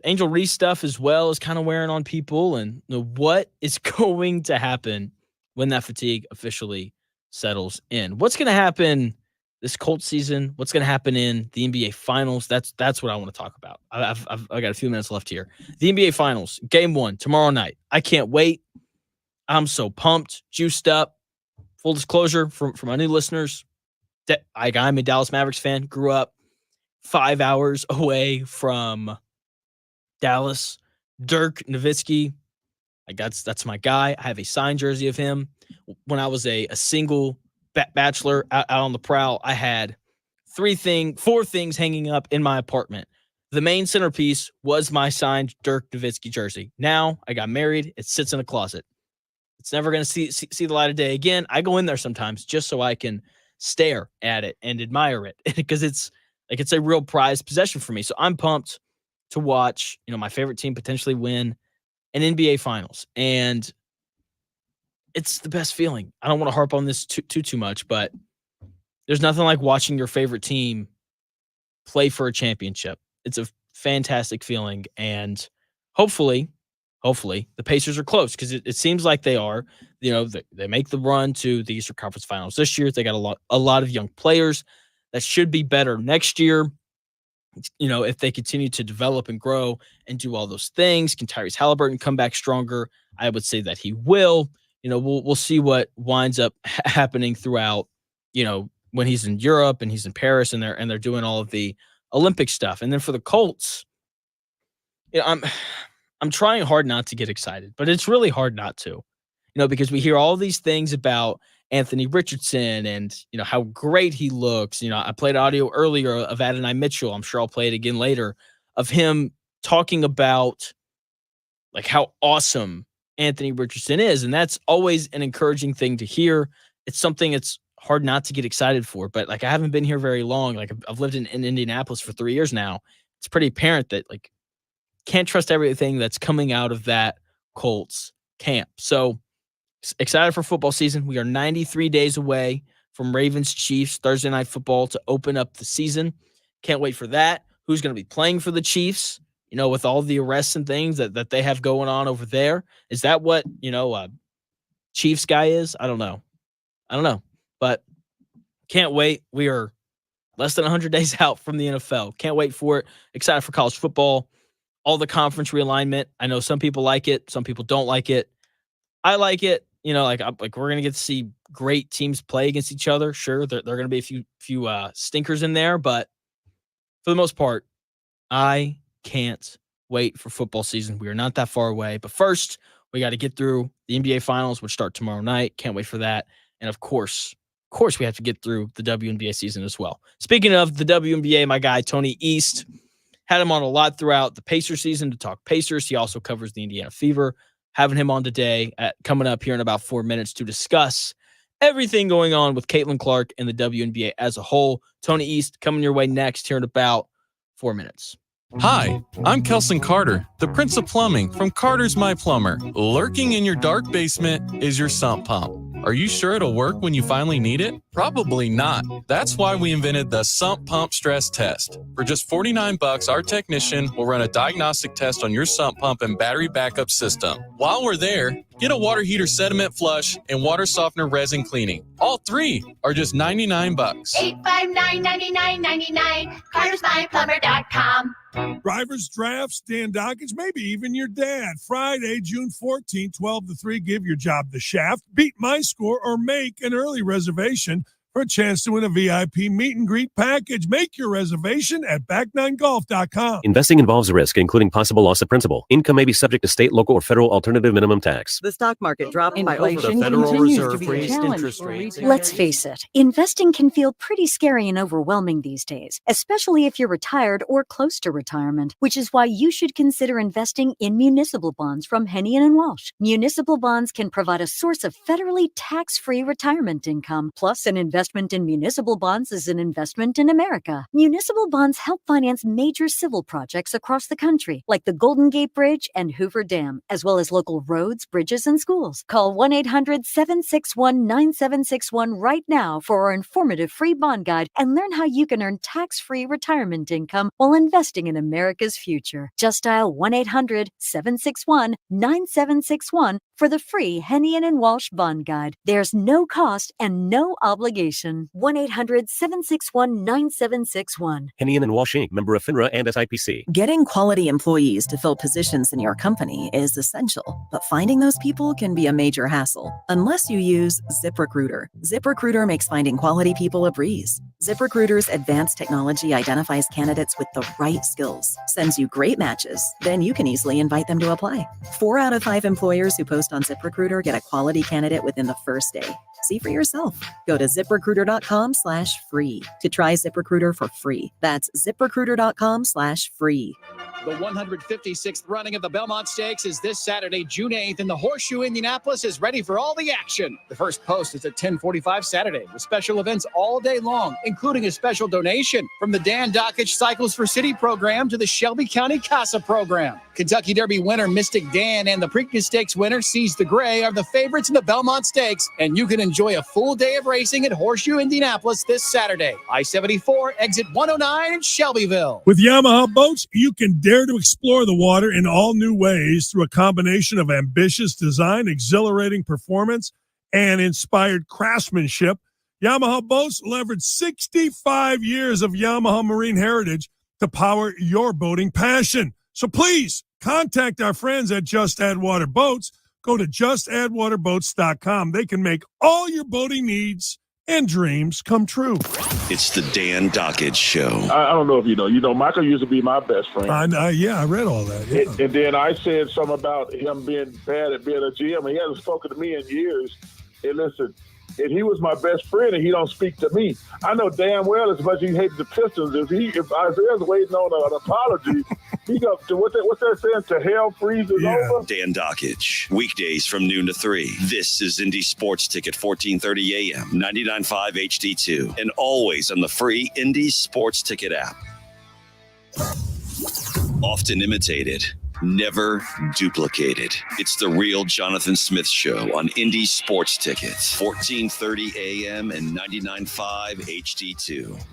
Angel Reese stuff as well is kind of wearing on people, and what is going to happen when that fatigue officially settles in? What's going to happen this Colts season? What's going to happen in the NBA Finals? That's what I want to talk about. I've got a few minutes left here. The NBA Finals, Game 1, tomorrow night. I can't wait. I'm so pumped, juiced up. Full disclosure for my new listeners, I'm a Dallas Mavericks fan. Grew up 5 hours away from Dallas. Dirk Nowitzki, that's my guy. I have a signed jersey of him. When I was a single bachelor out on the prowl, I had 4 things hanging up in my apartment. The main centerpiece was my signed Dirk Nowitzki jersey. Now I got married. It sits in a closet. It's never going to see the light of day again. I go in there sometimes just so I can stare at it and admire it, because it's a real prized possession for me. So I'm pumped to watch, my favorite team potentially win an NBA Finals. And it's the best feeling. I don't want to harp on this too much, but there's nothing like watching your favorite team play for a championship. It's a fantastic feeling. And hopefully the Pacers are close, because it seems like they are. They make the run to the Eastern Conference Finals this year. They got a lot of young players that should be better next year. If they continue to develop and grow and do all those things. Can Tyrese Halliburton come back stronger? I would say that he will. We'll see what winds up happening throughout, when he's in Europe and he's in Paris and they're doing all of the Olympic stuff. And then for the Colts, I'm trying hard not to get excited, but it's really hard not to. because we hear all these things about Anthony Richardson and, how great he looks. I played audio earlier of Adonai Mitchell. I'm sure I'll play it again later of him talking about like how awesome Anthony Richardson is. And that's always an encouraging thing to hear. It's something it's hard not to get excited for, but like, I haven't been here very long. Like I've lived in Indianapolis for 3 years now. It's pretty apparent that like can't trust everything that's coming out of that Colts camp. So excited for football season. We are 93 days away from Ravens Chiefs Thursday Night Football to open up the season. Can't wait for that. Who's going to be playing for the Chiefs? With all the arrests and things that they have going on over there. Is that what, Chiefs guy is? I don't know. But can't wait. We are less than 100 days out from the NFL. Can't wait for it. Excited for college football. All the conference realignment. I know some people like it. Some people don't like it. I like it. Like we're going to get to see great teams play against each other. Sure, there are going to be a few stinkers in there, but for the most part, I can't wait for football season. We are not that far away. But first, we got to get through the NBA Finals, which start tomorrow night. Can't wait for that. And of course, we have to get through the WNBA season as well. Speaking of the WNBA, my guy, Tony East, had him on a lot throughout the Pacers season to talk Pacers. He also covers the Indiana Fever. Having him on today, coming up here in about 4 minutes to discuss everything going on with Caitlin Clark and the WNBA as a whole. Tony East coming your way next here in about 4 minutes. Hi, I'm Kelson Carter, the Prince of Plumbing from Carter's My Plumber. Lurking in your dark basement is your sump pump. Are you sure it'll work when you finally need it? Probably not. That's why we invented the Sump Pump Stress Test. For just $49, our technician will run a diagnostic test on your sump pump and battery backup system. While we're there, get a water heater sediment flush and water softener resin cleaning. All three are just $99. 859-9999, CartersMyPlumber.com. Drivers, drafts, Dan Dockage, maybe even your dad. Friday, June 14, 12 to 3, give your job the shaft, beat my score, or make an early reservation for a chance to win a VIP meet and greet package. Make your reservation at back9golf.com. Investing involves risk, including possible loss of principal. Income may be subject to state, local, or federal alternative minimum tax. The stock market dropped by Inflation over continues to be a challenge for retail. Let's face it, investing can feel pretty scary and overwhelming these days, especially if you're retired or close to retirement, which is why you should consider investing in municipal bonds from Hennian and Walsh. Municipal bonds can provide a source of federally tax-free retirement income, plus an investment in municipal bonds is an investment in America. Municipal bonds help finance major civil projects across the country, like the Golden Gate Bridge and Hoover Dam, as well as local roads, bridges, and schools. Call 1-800-761-9761 right now for our informative free bond guide and learn how you can earn tax-free retirement income while investing in America's future. Just dial 1-800-761-9761 for the free Hennian and Walsh bond guide. There's no cost and no obligation. 1-800-761-9761. Hennian and Walsh Inc., member of FINRA and SIPC. Getting quality employees to fill positions in your company is essential, but finding those people can be a major hassle unless you use ZipRecruiter. ZipRecruiter makes finding quality people a breeze. ZipRecruiter's advanced technology identifies candidates with the right skills, sends you great matches, then you can easily invite them to apply. 4 out of 5 employers who post on ZipRecruiter get a quality candidate within the first day. See for yourself. Go to ZipRecruiter.com/free to try ZipRecruiter for free. That's ZipRecruiter.com/free. The 156th running of the Belmont Stakes is this Saturday, June 8th, and the Horseshoe Indianapolis is ready for all the action. The first post is at 10:45 Saturday, with special events all day long, including a special donation from the Dan Dockage Cycles for City program to the Shelby County CASA program. Kentucky Derby winner Mystic Dan and the Preakness Stakes winner Seize the Gray are the favorites in the Belmont Stakes, and you can enjoy a full day of racing at Horseshoe Indianapolis this Saturday. I-74, exit 109 in Shelbyville. With Yamaha boats, you can dare to explore the water in all new ways through a combination of ambitious design, exhilarating performance, and inspired craftsmanship. Yamaha boats leverage 65 years of Yamaha marine heritage to power your boating passion. So please contact our friends at Just Add Water Boats. Go to justaddwaterboats.com. They can make all your boating needs and dreams come true. It's the Dan Dockage Show. I don't know if you know, Michael used to be my best friend. I read all that. Yeah. And then I said something about him being bad at being a GM, and he hasn't spoken to me in years. And listen, and he was my best friend, and he don't speak to me. I know damn well as much as he hates the Pistons. If Isaiah's waiting on an apology, he goes to what's that saying? To hell freezes over. Dan Dockage, weekdays from noon to 3. This is Indy Sports Ticket, 1430 AM, 99.5 HD2, and always on the free Indy Sports Ticket app. Often imitated, never duplicated. It's the real Jonathan Smith Show on Indy Sports Tickets, 1430 AM and 99.5 HD2.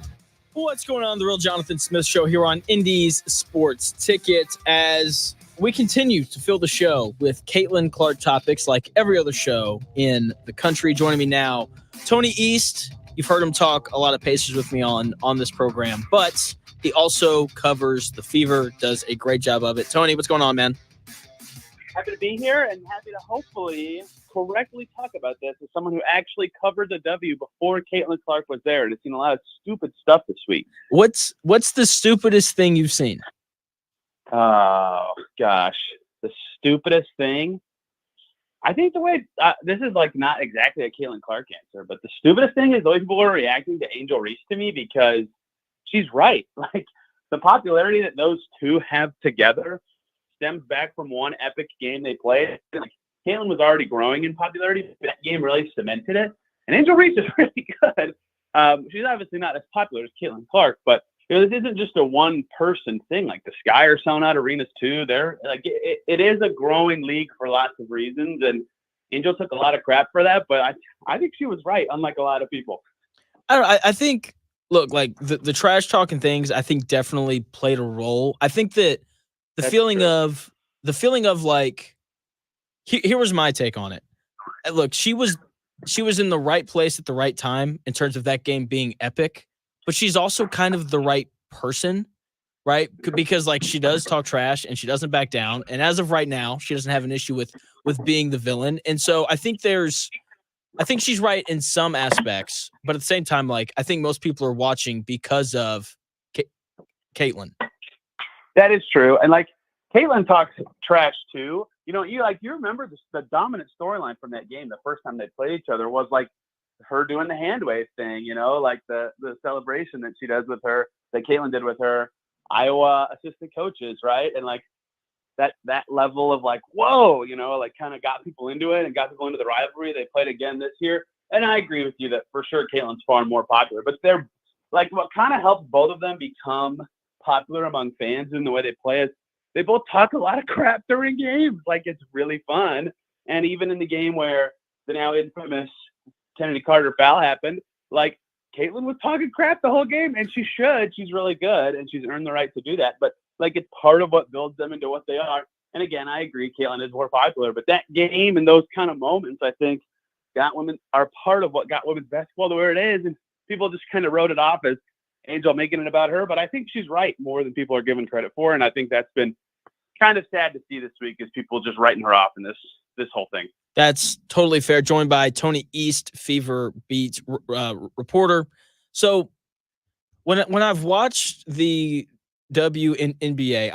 What's going on? The real Jonathan Smith Show here on Indy's Sports Ticket, as we continue to fill the show with Caitlin Clark topics like every other show in the country. Joining me now, Tony East. You've heard him talk a lot of Pacers with me on this program, but he also covers the Fever, does a great job of it. Tony, what's going on, man? Happy to be here and happy to hopefully correctly talk about this as someone who actually covered the W before Caitlin Clark was there and has seen a lot of stupid stuff this week. What's the stupidest thing you've seen? Oh, gosh. The stupidest thing? I think the way this is like not exactly a Caitlin Clark answer, but the stupidest thing is the way people are reacting to Angel Reese to me, because she's right. Like, the popularity that those two have together stems back from one epic game they played. Like, Caitlin was already growing in popularity, but that game really cemented it. And Angel Reese is really good. She's obviously not as popular as Caitlin Clark, but this isn't just a one-person thing. Like, the Sky are selling out arenas too. They're like, it is a growing league for lots of reasons, and Angel took a lot of crap for that. But I think she was right, unlike a lot of people. I think. Look, like the trash talking things, I think definitely played a role. I think that the feeling of like, here was my take on it. Look, she was in the right place at the right time in terms of that game being epic, but she's also kind of the right person, right? Because like, she does talk trash and she doesn't back down. And as of right now, she doesn't have an issue with being the villain. And so I think she's right in some aspects, but at the same time, like, I think most people are watching because of Caitlin. That is true. And like, Caitlin talks trash too. You remember the dominant storyline from that game. The first time they played each other was like her doing the hand wave thing, like the celebration that she does with her, that Caitlin did with her Iowa assistant coaches. Right. And like, that level of like, whoa, like kind of got people into it and got people into the rivalry. They played again this year. And I agree with you that for sure Caitlin's far more popular, but they're like, what kind of helped both of them become popular among fans in the way they play is they both talk a lot of crap during games. Like, it's really fun. And even in the game where the now infamous Kennedy Carter foul happened, like, Caitlin was talking crap the whole game, and she should. She's really good, and she's earned the right to do that. But like, it's part of what builds them into what they are. And again, I agree, Caitlin is more popular, but that game and those kind of moments, I think, are part of what got women's basketball to where it is. And people just kind of wrote it off as Angel making it about her. But I think she's right more than people are giving credit for. And I think that's been kind of sad to see this week, is people just writing her off in this whole thing. That's totally fair. Joined by Tony East, Fever Beats reporter. So when I've watched the W in NBA,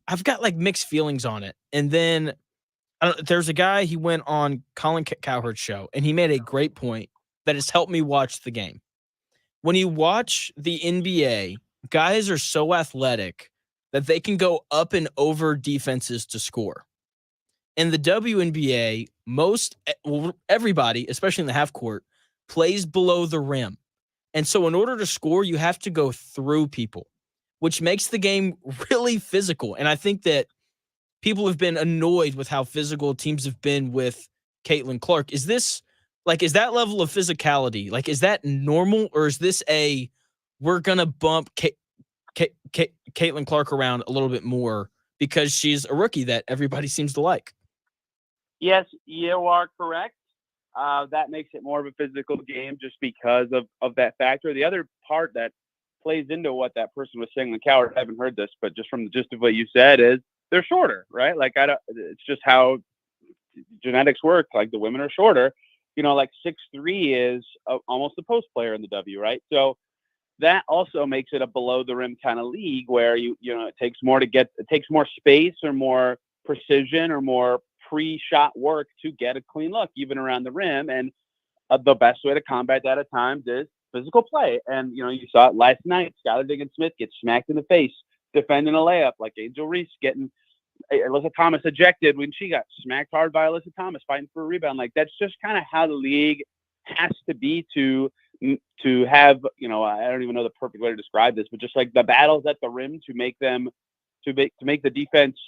I've got like mixed feelings on it. And then there's a guy, he went on Colin Cowherd's show, and he made a great point that has helped me watch the game. When you watch the NBA, guys are so athletic that they can go up and over defenses to score. In the WNBA, everybody, especially in the half court, plays below the rim. And so in order to score, you have to go through people, which makes the game really physical. And I think that people have been annoyed with how physical teams have been with Caitlin Clark. Is that level of physicality, like, is that normal, or is this we're going to bump Caitlin Clark around a little bit more because she's a rookie that everybody seems to like? Yes, you are correct. That makes it more of a physical game just because of that factor. The other part that plays into what that person was saying, the Coward, I haven't heard this, but just from the gist of what you said, is they're shorter, right? Like, it's just how genetics work. Like, the women are shorter. like 6'3" is almost a post player in the W, right? So that also makes it a below the rim kind of league where it takes more space or more precision or more pre-shot work to get a clean look even around the rim. And the best way to combat that at times is physical play. And you saw it last night. Skylar Diggins-Smith gets smacked in the face defending a layup, like Angel Reese getting Alyssa Thomas ejected when she got smacked hard by Alyssa Thomas fighting for a rebound. Like, that's just kind of how the league has to be to have, I don't even know the perfect way to describe this, but just like the battles at the rim to make the defense,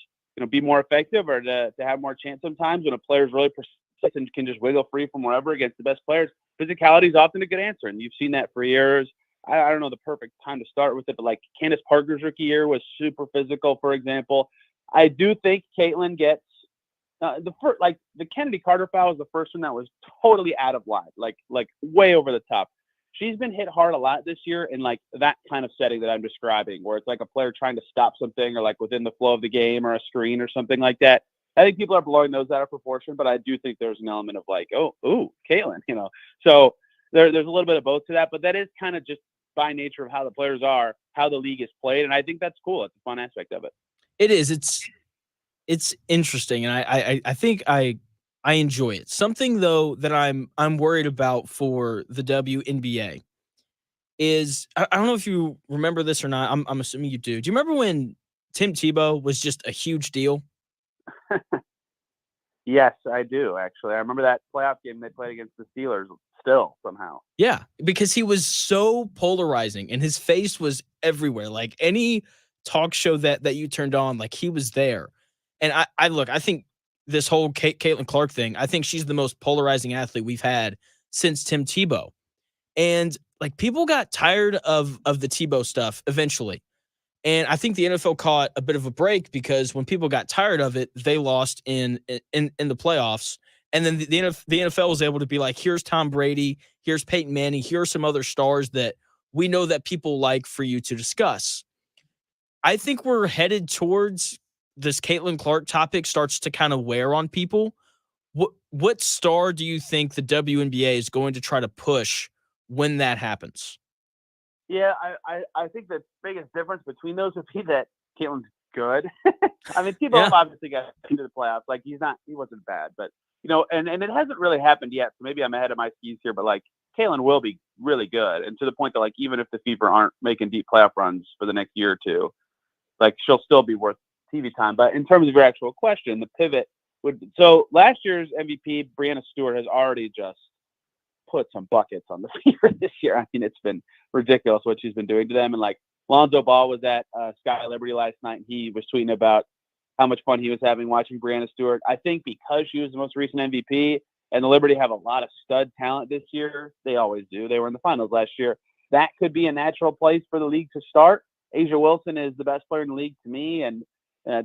be more effective, or to have more chance sometimes when a player's really persistent and can just wiggle free from wherever against the best players. Physicality is often a good answer, and you've seen that for years. I don't know the perfect time to start with it, but like Candace Parker's rookie year was super physical, for example. I do think Caitlin gets the Kennedy Carter foul was the first one that was totally out of line, like way over the top. She's been hit hard a lot this year in like that kind of setting that I'm describing, where it's like a player trying to stop something or like within the flow of the game or a screen or something like that. I think people are blowing those out of proportion, but I do think there's an element of like, oh, Caitlin, So there's a little bit of both to that, but that is kind of just by nature of how the players are, how the league is played, and I think that's cool. It's a fun aspect of it. It is. It's interesting, and I think I enjoy it. Something though that I'm worried about for the WNBA is I don't know if you remember this or not. I'm assuming you do. Do you remember when Tim Tebow was just a huge deal? Yes, I do, actually. I remember that playoff game they played against the Steelers still somehow. Yeah, because he was so polarizing and his face was everywhere. Like any talk show that you turned on, like he was there. And I think this whole Caitlin Clark thing, I think she's the most polarizing athlete we've had since Tim Tebow. And like people got tired of the Tebow stuff eventually. And I think the NFL caught a bit of a break because when people got tired of it, they lost in the playoffs. And then the NFL was able to be like, here's Tom Brady, here's Peyton Manning, here are some other stars that we know that people like for you to discuss. I think we're headed towards this Caitlin Clark topic starts to kind of wear on people. What star do you think the WNBA is going to try to push when that happens? Yeah, I think the biggest difference between those would be that Caitlin's good. I mean, Tebow obviously got into the playoffs. Like he wasn't bad, but and it hasn't really happened yet. So maybe I'm ahead of my skis here, but like Caitlin will be really good, and to the point that like even if the Fever aren't making deep playoff runs for the next year or two, like she'll still be worth TV time. But in terms of your actual question, the pivot so last year's MVP Breanna Stewart has already just put some buckets on the Fever this year. I mean, it's been ridiculous what she's been doing to them. And like Lonzo Ball was at Sky Liberty last night, and he was tweeting about how much fun he was having watching Breanna Stewart. I think because she was the most recent MVP and the Liberty have a lot of stud talent this year, they always do. They were in the finals last year. That could be a natural place for the league to start. Asia Wilson is the best player in the league to me, and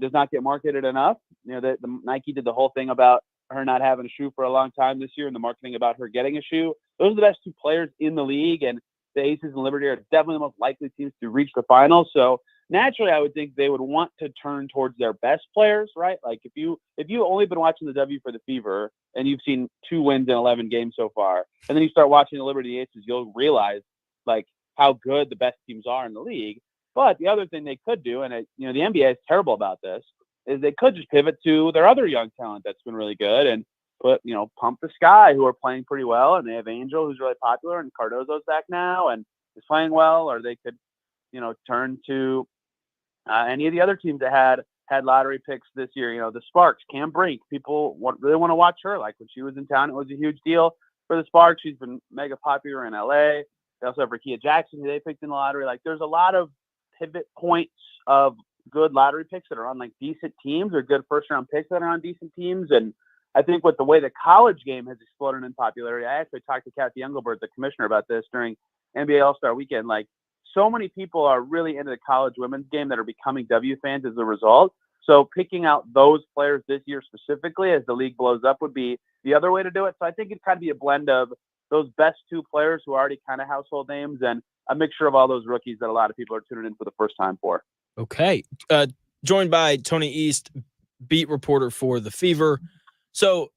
does not get marketed enough. The Nike did the whole thing about her not having a shoe for a long time this year and the marketing about her getting a shoe. Those are the best two players in the league, and the Aces and Liberty are definitely the most likely teams to reach the finals. So naturally, I would think they would want to turn towards their best players, right? Like if you only been watching the W for the Fever and you've seen 2 wins in 11 games so far, and then you start watching the Liberty Aces, you'll realize like how good the best teams are in the league. But the other thing they could do, and the NBA is terrible about this, is they could just pivot to their other young talent that's been really good and pump the Sky, who are playing pretty well, and they have Angel, who's really popular, and Cardozo's back now and is playing well. Or they could, turn to any of the other teams that had lottery picks this year. The Sparks, Cam Brink. People really want to watch her. Like when she was in town, it was a huge deal for the Sparks. She's been mega popular in LA. They also have Rakia Jackson, who they picked in the lottery. Like there's a lot of pivot points of good lottery picks that are on like decent teams, or good first round picks that are on decent teams. And I think with the way the college game has exploded in popularity, I actually talked to Kathy Engelbert, the commissioner, about this during NBA All-Star Weekend. Like so many people are really into the college women's game that are becoming W fans as a result. So picking out those players this year specifically as the league blows up would be the other way to do it. So I think it'd kind of be a blend of those best 2 players who are already kind of household names and a mixture of all those rookies that a lot of people are tuning in for the first time for. Okay. Joined by Tony East, beat reporter for the Fever. So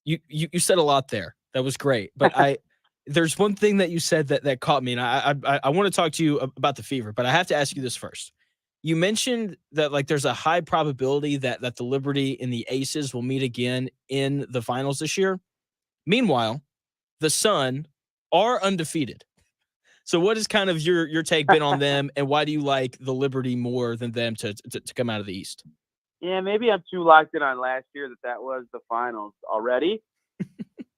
you said a lot there That was great. But there's one thing that you said that caught me, and I want to talk to you about the Fever, but I have to ask you this first. You mentioned that like there's a high probability that the Liberty and the Aces will meet again in the finals this year. Meanwhile, the Sun are undefeated. So what has kind of your take been on them, and why do you like the Liberty more than them to come out of the East? Yeah, maybe I'm too locked in on last year that was the finals already.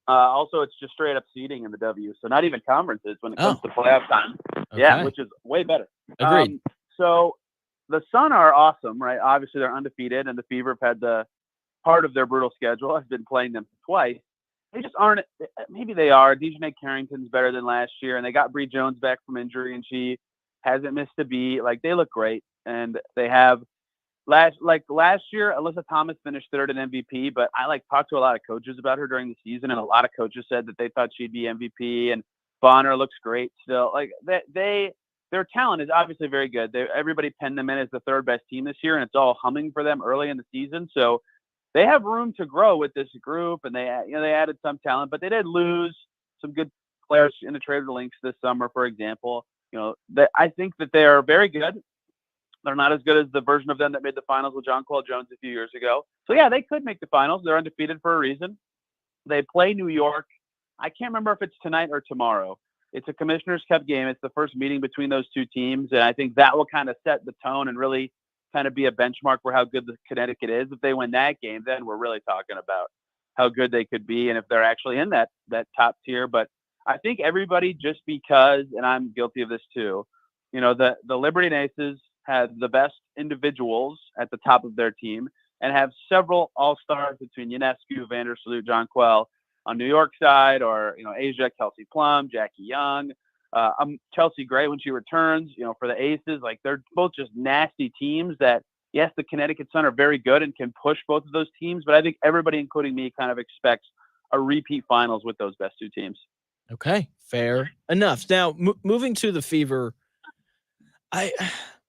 Also, it's just straight up seeding in the W, so not even conferences when it comes to playoff time. Okay. Yeah, which is way better. Agreed. So the Sun are awesome, right? Obviously, they're undefeated, and the Fever have had the part of their brutal schedule. I've been playing them twice. They just aren't. Maybe they are. Dejanay Carrington's better than last year, and they got Bree Jones back from injury, and she hasn't missed a beat. Like, they look great, and they have last year, Alyssa Thomas finished third in MVP, but I talked to a lot of coaches about her during the season, and a lot of coaches said that they thought she'd be MVP. And Bonner looks great still. Like, their talent is obviously very good. Everybody penned them in as the third best team this year, and it's all humming for them early in the season. So they have room to grow with this group, and they added some talent, but they did lose some good players in the trade links this summer, for example. I think that they are very good. They're not as good as the version of them that made the finals with John Paul Jones a few years ago. So yeah, they could make the finals. They're undefeated for a reason. They play New York. I can't remember if it's tonight or tomorrow. It's a Commissioner's Cup game. It's the first meeting between those two teams, and I think that will kind of set the tone and really kind of be a benchmark for how good the Connecticut is. If they win that game, then we're really talking about how good they could be and if they're actually in that top tier. But I think everybody, just because, and I'm guilty of this too, the Liberty and Aces have the best individuals at the top of their team and have several all-stars between Ionescu, Vandersloot, John Quell on New York side, or, Asia, Kelsey Plum, Jackie Young, Chelsea Gray when she returns, for the Aces. Like, they're both just nasty teams that, yes, the Connecticut Sun are very good and can push both of those teams, but I think everybody, including me, kind of expects a repeat finals with those best two teams. Okay, fair enough. Now, moving to the Fever,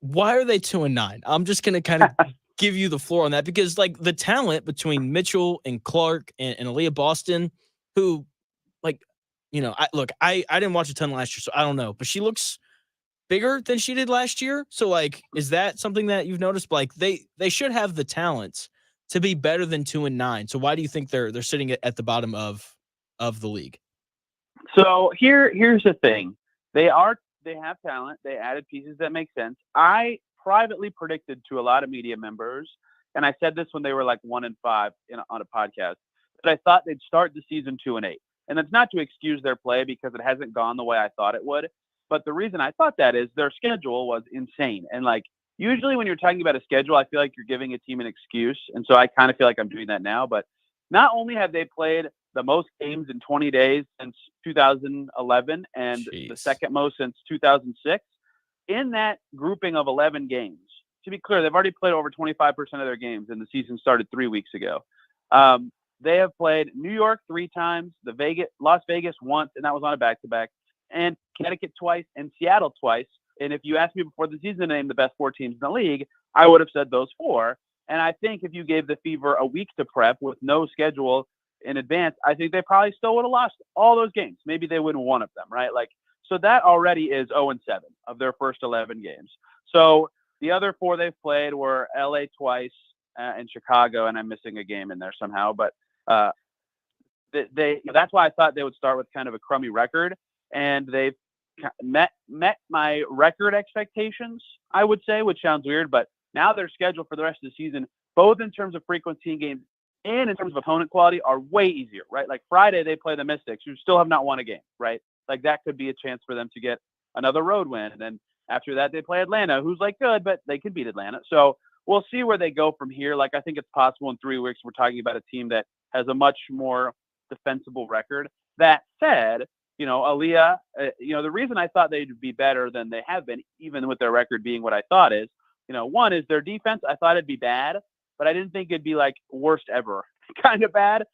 why are they 2-9? I'm just going to kind of give you the floor on that, because the talent between Mitchell and Clark and Aaliyah Boston, who I didn't watch a ton last year, so I don't know, but she looks bigger than she did last year. So is that something that you've noticed? They should have the talents to be better than 2-9. So why do you think they're sitting at the bottom of the league? So here's the thing. They have talent. They added pieces that make sense. I privately predicted to a lot of media members, and I said this when they were 1-5 on a podcast, that I thought they'd start the season 2-8. And that's not to excuse their play, because it hasn't gone the way I thought it would. But the reason I thought that is their schedule was insane. And usually when you're talking about a schedule, I feel like you're giving a team an excuse. And so I kind of feel like I'm doing that now. But not only have they played the most games in 20 days since 2011 and the second most since 2006, in that grouping of 11 games, to be clear, they've already played over 25% of their games, and the season started 3 weeks ago. They have played New York 3 times, Las Vegas once, and that was on a back-to-back, and Connecticut twice, and Seattle twice. And if you asked me before the season to name the best 4 teams in the league, I would have said those 4. And I think if you gave the Fever a week to prep with no schedule in advance, I think they probably still would have lost all those games. Maybe they wouldn't one of them, right? So that already is 0-7 of their first 11 games. So the other 4 they've played were LA twice and Chicago, and I'm missing a game in there somehow. But that's why I thought they would start with kind of a crummy record, and they've met my record expectations, I would say, which sounds weird, but now their schedule for the rest of the season, both in terms of frequency in games and in terms of opponent quality, are way easier, right? Friday they play the Mystics, who still have not won a game, right? That could be a chance for them to get another road win. And then after that, they play Atlanta, who's good, but they could beat Atlanta. So we'll see where they go from here. I think it's possible in 3 weeks we're talking about a team that has a much more defensible record. That said, Aaliyah, the reason I thought they'd be better than they have been, even with their record being what I thought is, one is their defense. I thought it'd be bad, but I didn't think it'd be worst ever kind of bad.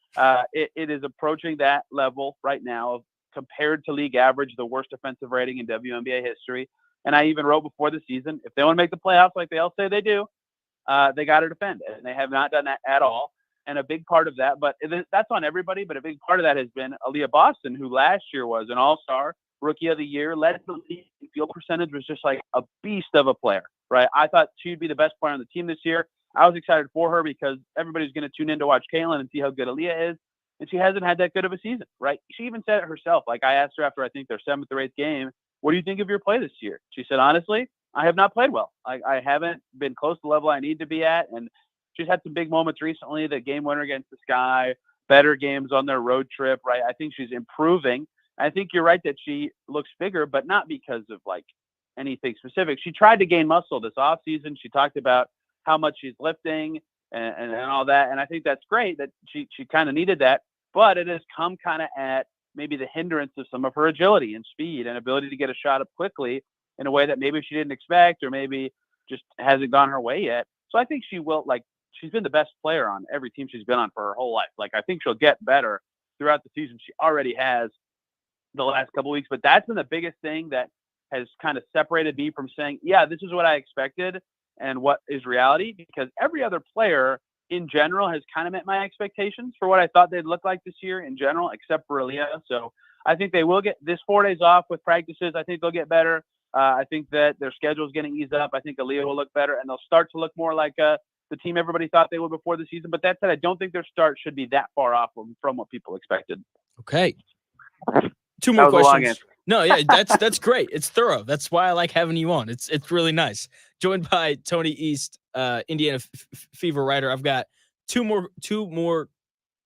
It is approaching that level right now of, compared to league average, the worst defensive rating in WNBA history. And I even wrote before the season, if they want to make the playoffs like they all say they do, they got to defend. And they have not done that at all. And a big part of that, but that's on everybody, but a big part of that has been Aaliyah Boston, who last year was an all-star, rookie of the year, led the league. Field percentage, was just like a beast of a player, right? I thought she'd be the best player on the team this year. I was excited for her because everybody's going to tune in to watch Caitlin and see how good Aaliyah is. And she hasn't had that good of a season, right? She even said it herself. Like, I asked her after, I think, their 7th or 8th game, what do you think of your play this year? She said, honestly, I have not played well. I haven't been close to the level I need to be at. And she's had some big moments recently, the game winner against the Sky, better games on their road trip, right? I think she's improving. I think you're right that she looks bigger, but not because of like anything specific. She tried to gain muscle this offseason. She talked about how much she's lifting and all that. And I think that's great that she kind of needed that, but it has come kind of at maybe the hindrance of some of her agility and speed and ability to get a shot up quickly in a way that maybe she didn't expect, or maybe just hasn't gone her way yet. So I think she will, like, she's been the best player on every team she's been on for her whole life. Like, I think she'll get better throughout the season. She already has the last couple of weeks, but that's been the biggest thing that has kind of separated me from saying, yeah, this is what I expected and what is reality, because every other player in general has kind of met my expectations for what I thought they'd look like this year in general, except for Aaliyah. So I think they will get this 4 days off with practices. I think they'll get better. I think that their schedule is getting eased up. I think Aaliyah will look better, and they'll start to look more like the team everybody thought they would before the season. But that said, I don't think their start should be that far off from what people expected. Okay. 2 more That was a long questions. answer. No, yeah, that's great. It's thorough. That's why I like having you on. It's really nice. Joined by Tony East, Indiana Fever writer. I've got two more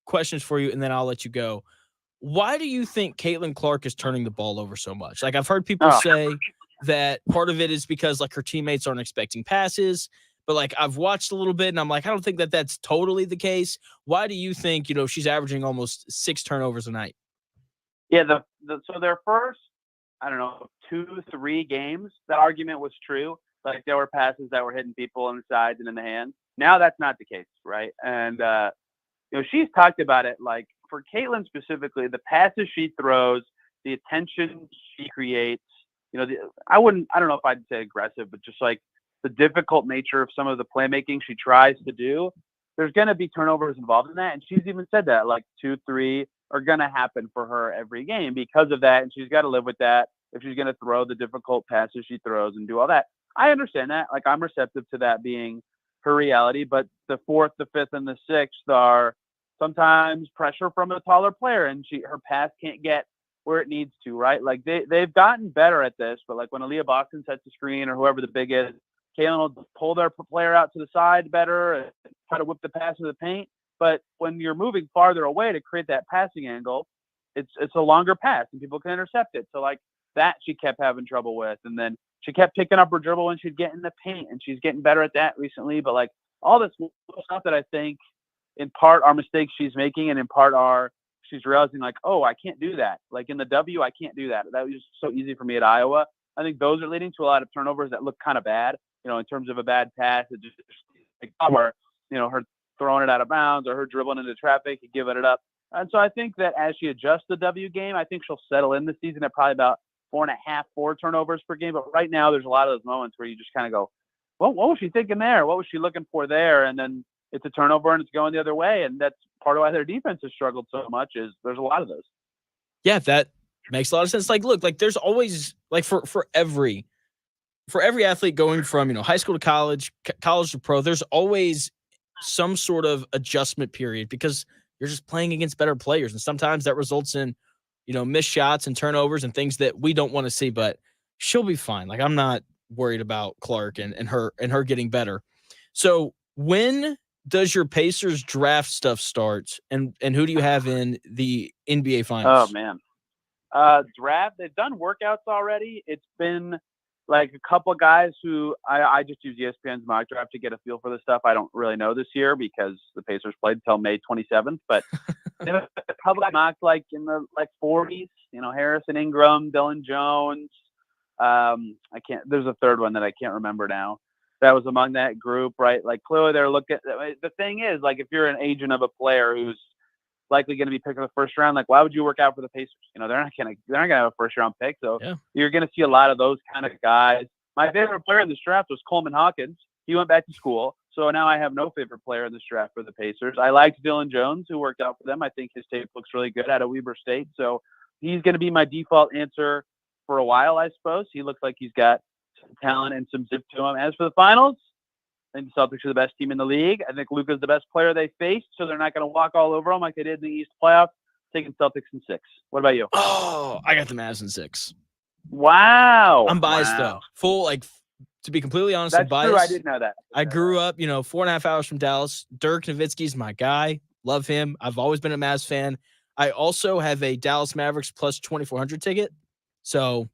questions for you, and then I'll let you go. Why do you think Caitlin Clark is turning the ball over so much? Like, I've heard people say that part of it is because like her teammates aren't expecting passes, but like I've watched a little bit and I'm like, I don't think that that's totally the case. Why do you think, she's averaging almost 6 turnovers a night? Yeah, so their first, 2-3 games, that argument was true. Like, there were passes that were hitting people on the sides and in the hands. Now that's not the case, right? And she's talked about it. Like, for Caitlin specifically, the passes she throws, the attention she creates. I don't know if I'd say aggressive, but just like the difficult nature of some of the playmaking she tries to do. There's going to be turnovers involved in that, and she's even said that like 2-3 are going to happen for her every game because of that, and she's got to live with that if she's going to throw the difficult passes she throws and do all that. I understand that. Like, I'm receptive to that being her reality, but the 4th, the 5th, and the 6th are sometimes pressure from a taller player, and her pass can't get where it needs to, right? Like, they've gotten better at this, but like when Aaliyah Boston sets the screen or whoever the big is, Caitlin will pull their player out to the side better and try to whip the pass to the paint. But when you're moving farther away to create that passing angle, it's a longer pass and people can intercept it. So like that she kept having trouble with. And then she kept picking up her dribble when she'd get in the paint, and she's getting better at that recently. But like all this stuff that I think in part are mistakes she's making, and in part are she's realizing like, oh, I can't do that. Like in the W, I can't do that. That was just so easy for me at Iowa. I think those are leading to a lot of turnovers that look kind of bad, in terms of a bad pass. It just like where, her throwing it out of bounds or her dribbling into traffic and giving it up. And so I think that as she adjusts the W game, I think she'll settle in the season at probably about 4.5 turnovers per game. But right now, there's a lot of those moments where you just kind of go, well, what was she thinking there? What was she looking for there? And then it's a turnover and it's going the other way. And that's part of why their defense has struggled so much, is there's a lot of those. Yeah, that makes a lot of sense. Like, look, like there's always like for every athlete going from, high school to college, college to pro, there's always some sort of adjustment period because you're just playing against better players. And sometimes that results in, missed shots and turnovers and things that we don't want to see, but she'll be fine. Like, I'm not worried about Clark and her getting better. So when does your Pacers draft stuff start, and who do you have in the NBA finals? Oh man. Draft, they've done workouts already. It's been like a couple of guys who I just use ESPN's mock draft to get a feel for this stuff. I don't really know this year because the Pacers played until May 27th, but they have a couple of mocked like in the 40s, Harrison Ingram, Dylan Jones. There's a third one that I can't remember now. That was among that group, right? Like clearly they're looking. The thing is, like, if you're an agent of a player who's likely going to be picked in the first round, like why would you work out for the Pacers? They're not going to have a first round pick. So You're going to see a lot of those kind of guys. My favorite player in this draft was Coleman Hawkins. He went back to school. So now I have no favorite player in this draft for the Pacers. I liked Dylan Jones, who worked out for them. I think his tape looks really good out of Weber State. So he's going to be my default answer for a while, I suppose. He looks like he's got some talent and some zip to him. As for the finals, I think the Celtics are the best team in the league. I think Luka's the best player they faced, so they're not going to walk all over them like they did in the East playoffs. Taking Celtics in 6. What about you? Oh, I got the Mavs in 6. Wow. I'm biased though. To be completely honest, That's I'm biased. true. I did know that. I grew up, 4.5 hours from Dallas. Dirk Nowitzki's my guy. Love him. I've always been a Mavs fan. I also have a Dallas Mavericks plus 2,400 ticket. So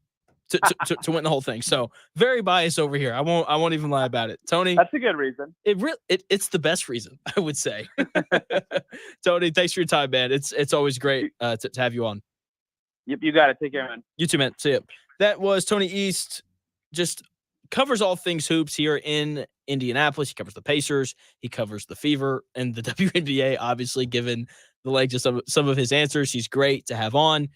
to win the whole thing. So very biased over here. I won't even lie about it. Tony. That's a good reason. It's the best reason, I would say. Tony, thanks for your time, man. It's always great to have you on. Yep, you got it. Take care, man. You too, man. See ya. That was Tony East. Just covers all things hoops here in Indianapolis. He covers the Pacers. He covers the Fever and the WNBA, obviously, given the length of some of his answers. He's great to have on.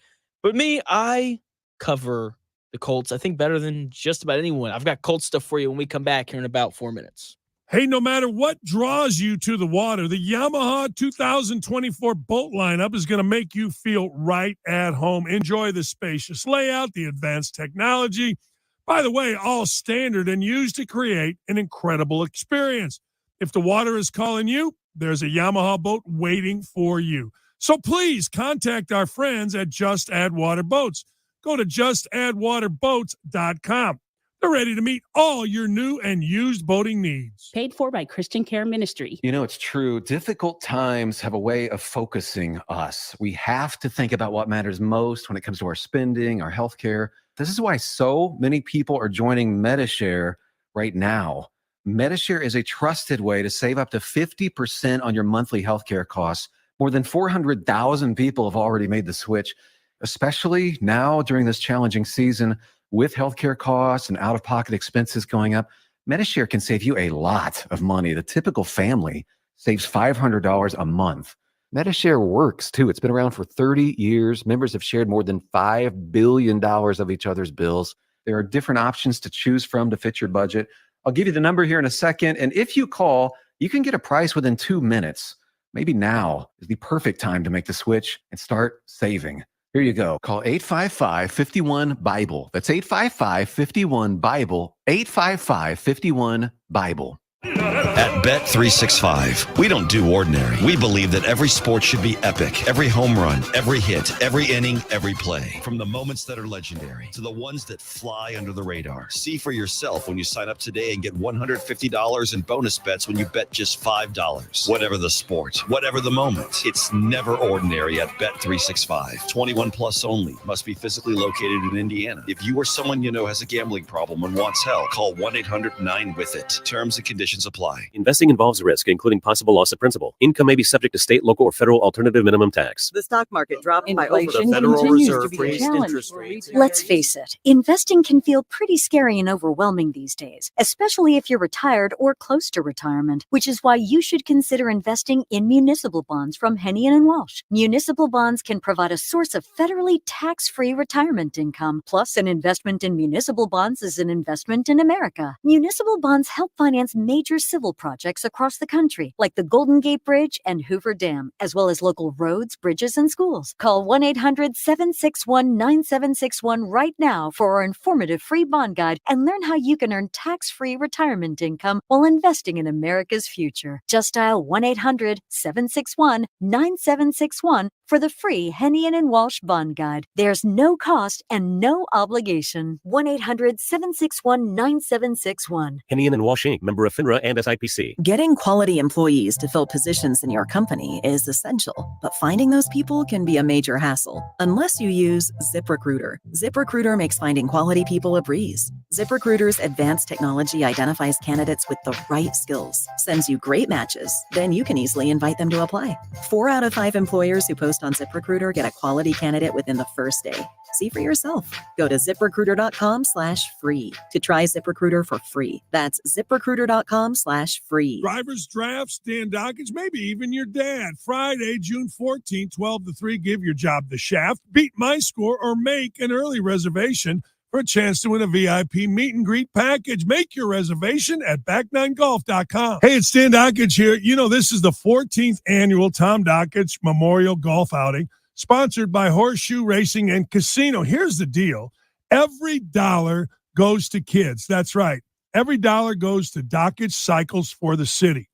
But me, I cover the Colts, I think, better than just about anyone. I've got Colts stuff for you when we come back here in about 4 minutes. Hey, no matter what draws you to the water, the Yamaha 2024 boat lineup is going to make you feel right at home. Enjoy the spacious layout, the advanced technology. By the way, all standard and used to create an incredible experience. If the water is calling you, there's a Yamaha boat waiting for you. So please contact our friends at Just Add Water Boats. Go to justaddwaterboats.com. They're ready to meet all your new and used boating needs. Paid for by Christian Care Ministry. It's true. Difficult times have a way of focusing us. We have to think about what matters most when it comes to our spending, our healthcare. This is why so many people are joining MediShare right now. MediShare is a trusted way to save up to 50% on your monthly healthcare costs. More than 400,000 people have already made the switch, especially now during this challenging season with healthcare costs and out-of-pocket expenses going up. MediShare can save you a lot of money. The typical family saves $500 a month. MediShare works, too. It's been around for 30 years. Members have shared more than $5 billion of each other's bills. There are different options to choose from to fit your budget. I'll give you the number here in a second. And if you call, you can get a price within 2 minutes. Maybe now is the perfect time to make the switch and start saving. Here you go. Call 855-51-BIBLE. That's 855-51-BIBLE. 855-51-BIBLE. At Bet365, we don't do ordinary. We believe that every sport should be epic. Every home run, every hit, every inning, every play. From the moments that are legendary to the ones that fly under the radar. See for yourself when you sign up today and get $150 in bonus bets when you bet just $5. Whatever the sport, whatever the moment, it's never ordinary at Bet365. 21 plus only. Must be physically located in Indiana. If you or someone you know has a gambling problem and wants help, call 1-800-9-WITH-IT. Terms and conditions apply. Investing involves risk, including possible loss of principal. Income may be subject to state, local, or federal alternative minimum tax. The stock market dropped by Inflation over. The Federal continues to Reserve be a raised challenge interest for rates. Let's face it, investing can feel pretty scary and overwhelming these days, especially if you're retired or close to retirement, which is why you should consider investing in municipal bonds from Hennian & Walsh. Municipal bonds can provide a source of federally tax-free retirement income, plus an investment in municipal bonds is an investment in America. Municipal bonds help finance major civil projects across the country, like the Golden Gate Bridge and Hoover Dam, as well as local roads, bridges, and schools. Call 1-800-761-9761 right now for our informative free bond guide and learn how you can earn tax-free retirement income while investing in America's future. Just dial 1-800-761-9761 for the free Hennian & Walsh bond guide. There's no cost and no obligation. 1-800-761-9761. Hennian & Walsh Inc., member of FINRA and SIPC. Getting quality employees to fill positions in your company is essential, but finding those people can be a major hassle unless you use ZipRecruiter. ZipRecruiter makes finding quality people a breeze. ZipRecruiter's advanced technology identifies candidates with the right skills, sends you great matches, then you can easily invite them to apply. 4 out of 5 employers who post on ZipRecruiter get a quality candidate within the first day. See for yourself. Go to ZipRecruiter.com/free to try ZipRecruiter for free. That's ZipRecruiter.com/free. Drivers drafts, Dan Dockage, maybe even your dad. Friday, June 14, 12 to 3. Give your job the shaft. Beat my score or make an early reservation for a chance to win a VIP meet and greet package. Make your reservation at back9golf.com. Hey, it's Stan Dockage here. You know, this is the 14th annual Tom Dockage Memorial Golf Outing, sponsored by Horseshoe Racing and Casino. Here's the deal. Every dollar goes to kids. That's right. Every dollar goes to Dockage Cycles for the City.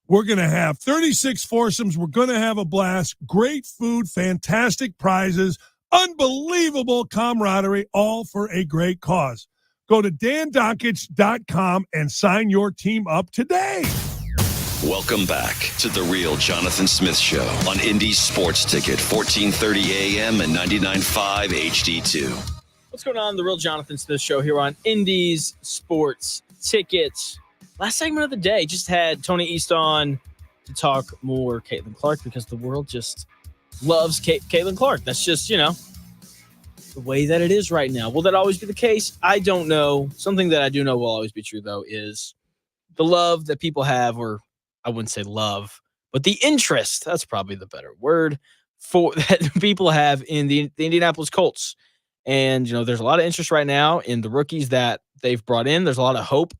We're going to have 36 foursomes. We're going to have a blast. Great food, fantastic prizes, unbelievable camaraderie, all for a great cause. Go to dandockage.com and sign your team up today. Welcome back to The Real Jonathan Smith Show on Indy Sports Ticket, 1430 AM and 99.5 HD2. What's going on? The Real Jonathan Smith Show here on Indy's Sports Tickets. Last segment of the day, just had Tony East on to talk more Caitlin Clark because the world just loves Caitlin Clark. That's just, you know, the way that it is right now. Will that always be the case? I don't know. Something that I do know will always be true, though, is the love that people have, or I wouldn't say love, but the interest, that's probably the better word, for that people have in the Indianapolis Colts. And, you know, there's a lot of interest right now in the rookies that they've brought in. There's a lot of hope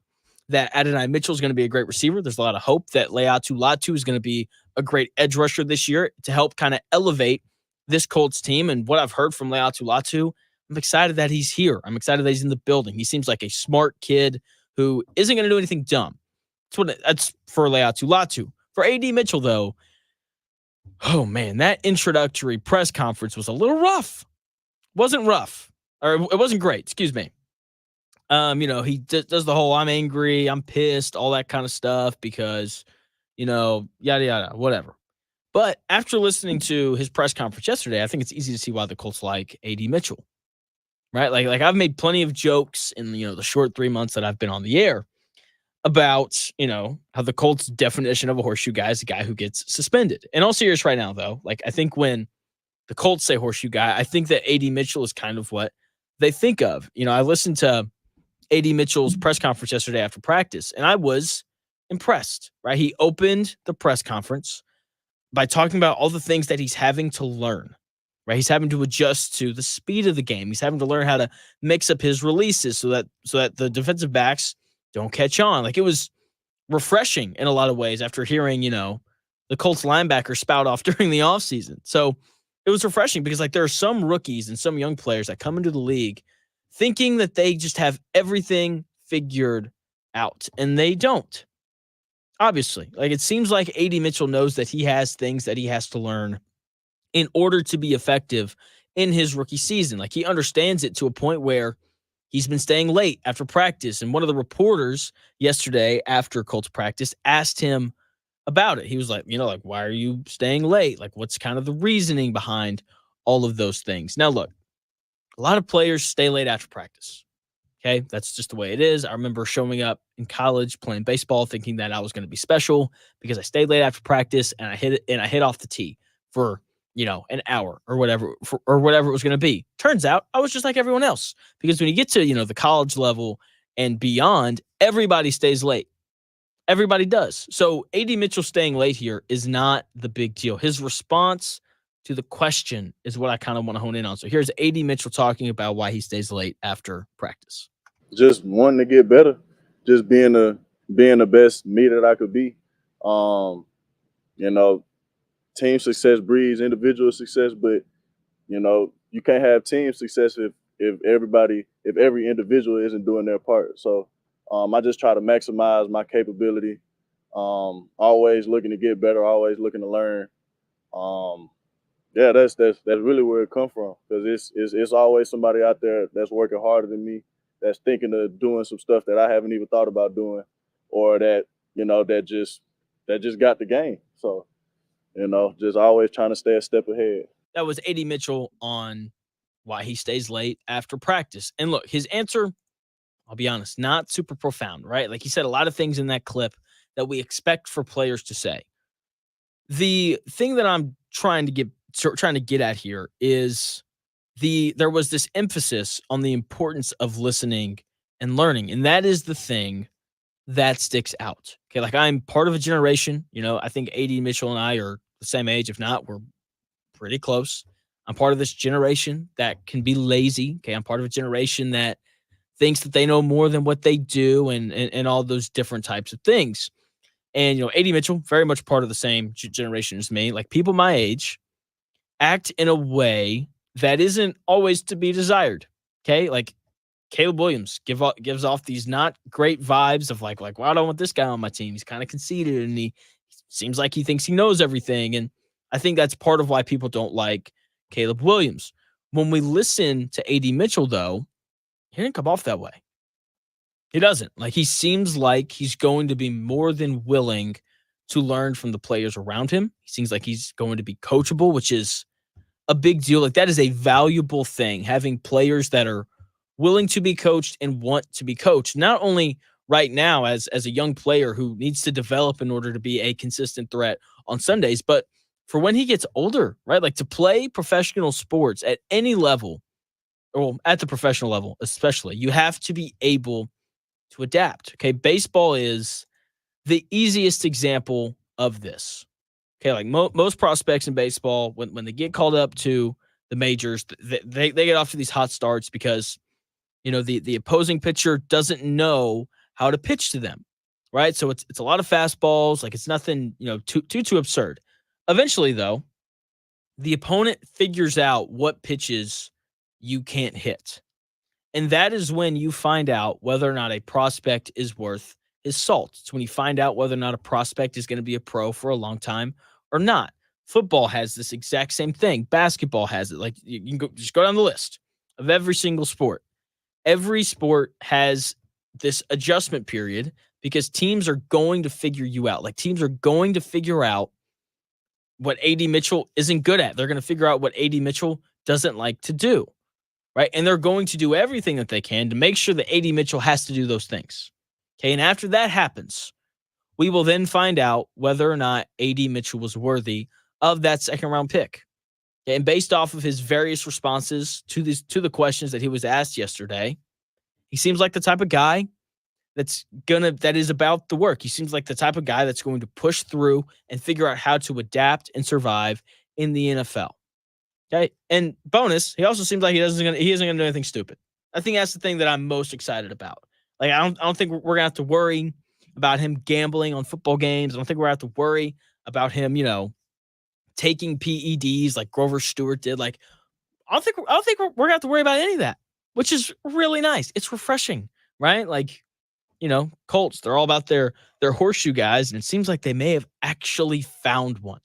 that Adonai Mitchell is going to be a great receiver. There's a lot of hope that Leatu Latu is going to be a great edge rusher this year to help kind of elevate this Colts team. And what I've heard from Leatu Latu, I'm excited that he's here. I'm excited that he's in the building. He seems like a smart kid who isn't going to do anything dumb. That's for Leatu Latu. For AD Mitchell, though, oh, man, that introductory press conference was a little rough. Wasn't rough, or it wasn't great, excuse me. You know, he does the whole I'm angry, I'm pissed, all that kind of stuff because, you know, yada, yada, whatever. But after listening to his press conference yesterday, I think it's easy to see why the Colts like AD Mitchell, right? Like I've made plenty of jokes in, you know, the short 3 months that I've been on the air about, you know, how the Colts definition of a horseshoe guy is a guy who gets suspended. And all serious right now, though, like I think when the Colts say horseshoe guy, I think that AD Mitchell is kind of what they think of. You know, I listened to AD Mitchell's press conference yesterday after practice, and I was impressed, right? He opened the press conference by talking about all the things that he's having to learn, right? He's having to adjust to the speed of the game. He's having to learn how to mix up his releases so that the defensive backs don't catch on. Like, it was refreshing in a lot of ways after hearing, you know, the Colts linebacker spout off during the offseason. So it was refreshing because, like, there are some rookies and some young players that come into the league thinking that they just have everything figured out, and they don't. Obviously, like, it seems like AD Mitchell knows that he has things that he has to learn in order to be effective in his rookie season. Like, he understands it to a point where he's been staying late after practice. And one of the reporters yesterday after Colts practice asked him about it. He was like, you know, like, why are you staying late? Like, what's kind of the reasoning behind all of those things? Now, look, a lot of players stay late after practice. Okay, that's just the way it is. I remember showing up in college playing baseball thinking that I was going to be special because I stayed late after practice and I hit off the tee for, you know, an hour or whatever it was going to be. Turns out I was just like everyone else, because when you get to, you know, the college level and beyond, everybody stays late. Everybody does. So AD Mitchell staying late here is not the big deal. His response to the question is what I kind of want to hone in on. So here's AD Mitchell talking about why he stays late after practice. Just wanting to get better, just being the best me that I could be. You know, team success breeds individual success, but you know, you can't have team success if every individual isn't doing their part. So I just try to maximize my capability. Always looking to get better, always looking to learn. Yeah, that's really where it comes from, because it's always somebody out there that's working harder than me, that's thinking of doing some stuff that I haven't even thought about doing, or that, you know, that just got the game. So, you know, just always trying to stay a step ahead. That was AD Mitchell on why he stays late after practice. And look, his answer, I'll be honest, not super profound, right? Like, he said a lot of things in that clip that we expect for players to say. The thing that I'm trying to get at here is there was this emphasis on the importance of listening and learning. And that is the thing that sticks out. Okay. Like, I'm part of a generation, you know, I think AD Mitchell and I are the same age. If not, we're pretty close. I'm part of this generation that can be lazy. Okay. I'm part of a generation that thinks that they know more than what they do and all those different types of things. And, AD Mitchell, very much part of the same generation as me. Like, people my age act in a way that isn't always to be desired. Okay. Like, Caleb Williams gives off these not great vibes of like, well, I don't want this guy on my team. He's kind of conceited and he seems like he thinks he knows everything. And I think that's part of why people don't like Caleb Williams. When we listen to AD Mitchell, though, he didn't come off that way. He doesn't. Like, he seems like he's going to be more than willing to learn from the players around him. He seems like he's going to be coachable, which is a big deal. Like, that is a valuable thing, having players that are willing to be coached and want to be coached. Not only right now as a young player who needs to develop in order to be a consistent threat on Sundays, but for when he gets older, right? Like, to play professional sports at any level, or at the professional level especially, you have to be able to adapt. Okay, baseball is the easiest example of this. Okay, like most prospects in baseball, when they get called up to the majors, they get off to these hot starts because the opposing pitcher doesn't know how to pitch to them, right? So it's a lot of fastballs. Like, it's nothing too absurd. Eventually, though, the opponent figures out what pitches you can't hit. And that is when you find out whether or not a prospect is worth his salt. It's when you find out whether or not a prospect is going to be a pro for a long time or not. Football has this exact same thing. Basketball has it. Like, you can just go down the list of every single sport. Every sport has this adjustment period because teams are going to figure you out. Like, teams are going to figure out what AD Mitchell isn't good at. They're going to figure out what AD Mitchell doesn't like to do. Right. And they're going to do everything that they can to make sure that AD Mitchell has to do those things. Okay. And after that happens, we will then find out whether or not AD Mitchell was worthy of that second round pick. Okay? And based off of his various responses to the questions that he was asked yesterday, he seems like the type of guy that is about the work. He seems like the type of guy that's going to push through and figure out how to adapt and survive in the NFL. Okay, and bonus, he also seems like he isn't gonna do anything stupid. I think that's the thing that I'm most excited about. Like, I don't think we're gonna have to worry about him gambling on football games. I don't think we're gonna have to worry about him, taking PEDs like Grover Stewart did. Like, I don't think we're gonna have to worry about any of that, which is really nice. It's refreshing, right? Like, Colts, they're all about their horseshoe guys, and it seems like they may have actually found one.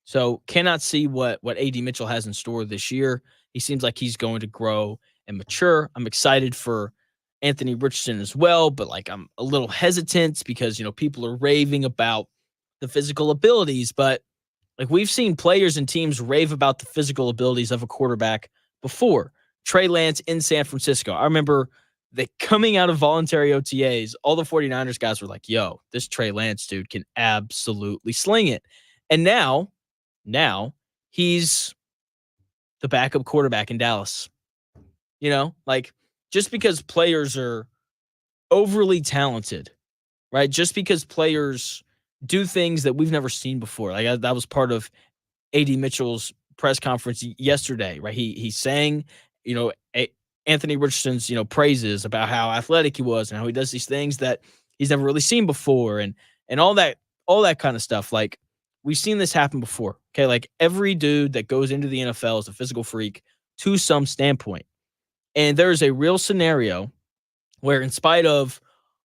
So cannot see what AD Mitchell has in store this year. He seems like he's going to grow and mature. I'm excited for Anthony Richardson as well, but like, I'm a little hesitant because, people are raving about the physical abilities, but like, we've seen players and teams rave about the physical abilities of a quarterback before. Trey Lance in San Francisco. I remember coming out of voluntary OTAs, all the 49ers guys were like, yo, this Trey Lance dude can absolutely sling it. And now he's the backup quarterback in Dallas. Like, just because players are overly talented, right? Just because players do things that we've never seen before. Like, that was part of AD Mitchell's press conference yesterday, right? He sang, Anthony Richardson's, praises about how athletic he was and how he does these things that he's never really seen before and all that kind of stuff. Like, we've seen this happen before. Okay. Like, every dude that goes into the NFL is a physical freak to some standpoint. And there is a real scenario where, in spite of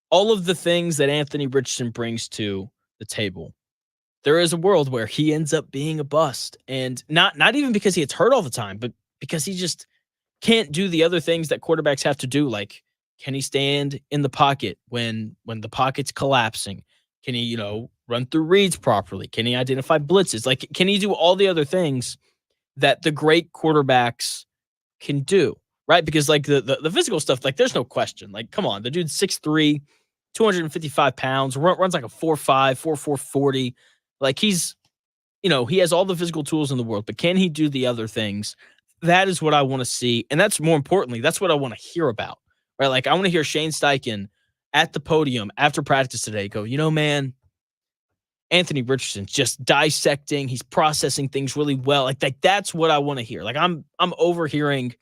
all of the things that Anthony Richardson brings to the table, there is a world where he ends up being a bust. And not even because he gets hurt all the time, but because he just can't do the other things that quarterbacks have to do. Like, can he stand in the pocket when the pocket's collapsing? Can he, run through reads properly? Can he identify blitzes? Like, can he do all the other things that the great quarterbacks can do? Right? Because like the physical stuff, like, there's no question. Like, come on, the dude's 6'3", 255 pounds, runs like a 4.5, 4.4 40. Like, he's, he has all the physical tools in the world, but can he do the other things? That is what I want to see. And that's, more importantly, that's what I want to hear about, right? Like, I want to hear Shane Steichen at the podium after practice today go, man, Anthony Richardson's just dissecting. He's processing things really well. Like that's what I want to hear. Like I'm overhearing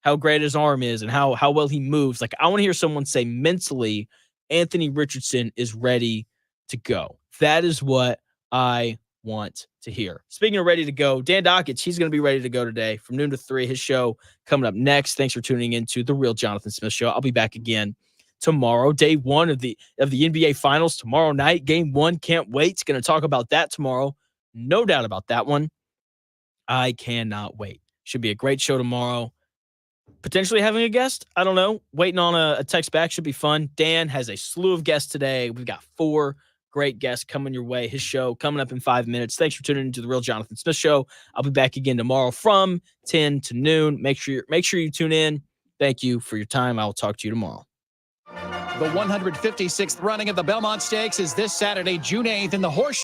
how great his arm is and how well he moves. Like I want to hear someone say mentally, Anthony Richardson is ready to go. That is what I want to hear. Speaking of ready to go, Dan Dockich, he's going to be ready to go today from noon to 3. His show coming up next. Thanks for tuning into The Real Jonathan Smith Show. I'll be back again tomorrow, day 1 of the NBA Finals tomorrow night. Game 1, can't wait. Going to talk about that tomorrow. No doubt about that one. I cannot wait. Should be a great show tomorrow. Potentially having a guest. I don't know. Waiting on a text back should be fun. Dan has a slew of guests today. We've got 4 great guests coming your way. His show coming up in 5 minutes. Thanks for tuning into The Real Jonathan Smith Show. I'll be back again tomorrow from 10 to noon. Make sure you tune in. Thank you for your time. I will talk to you tomorrow. The 156th running of the Belmont Stakes is this Saturday, June 8th in the Horseshoe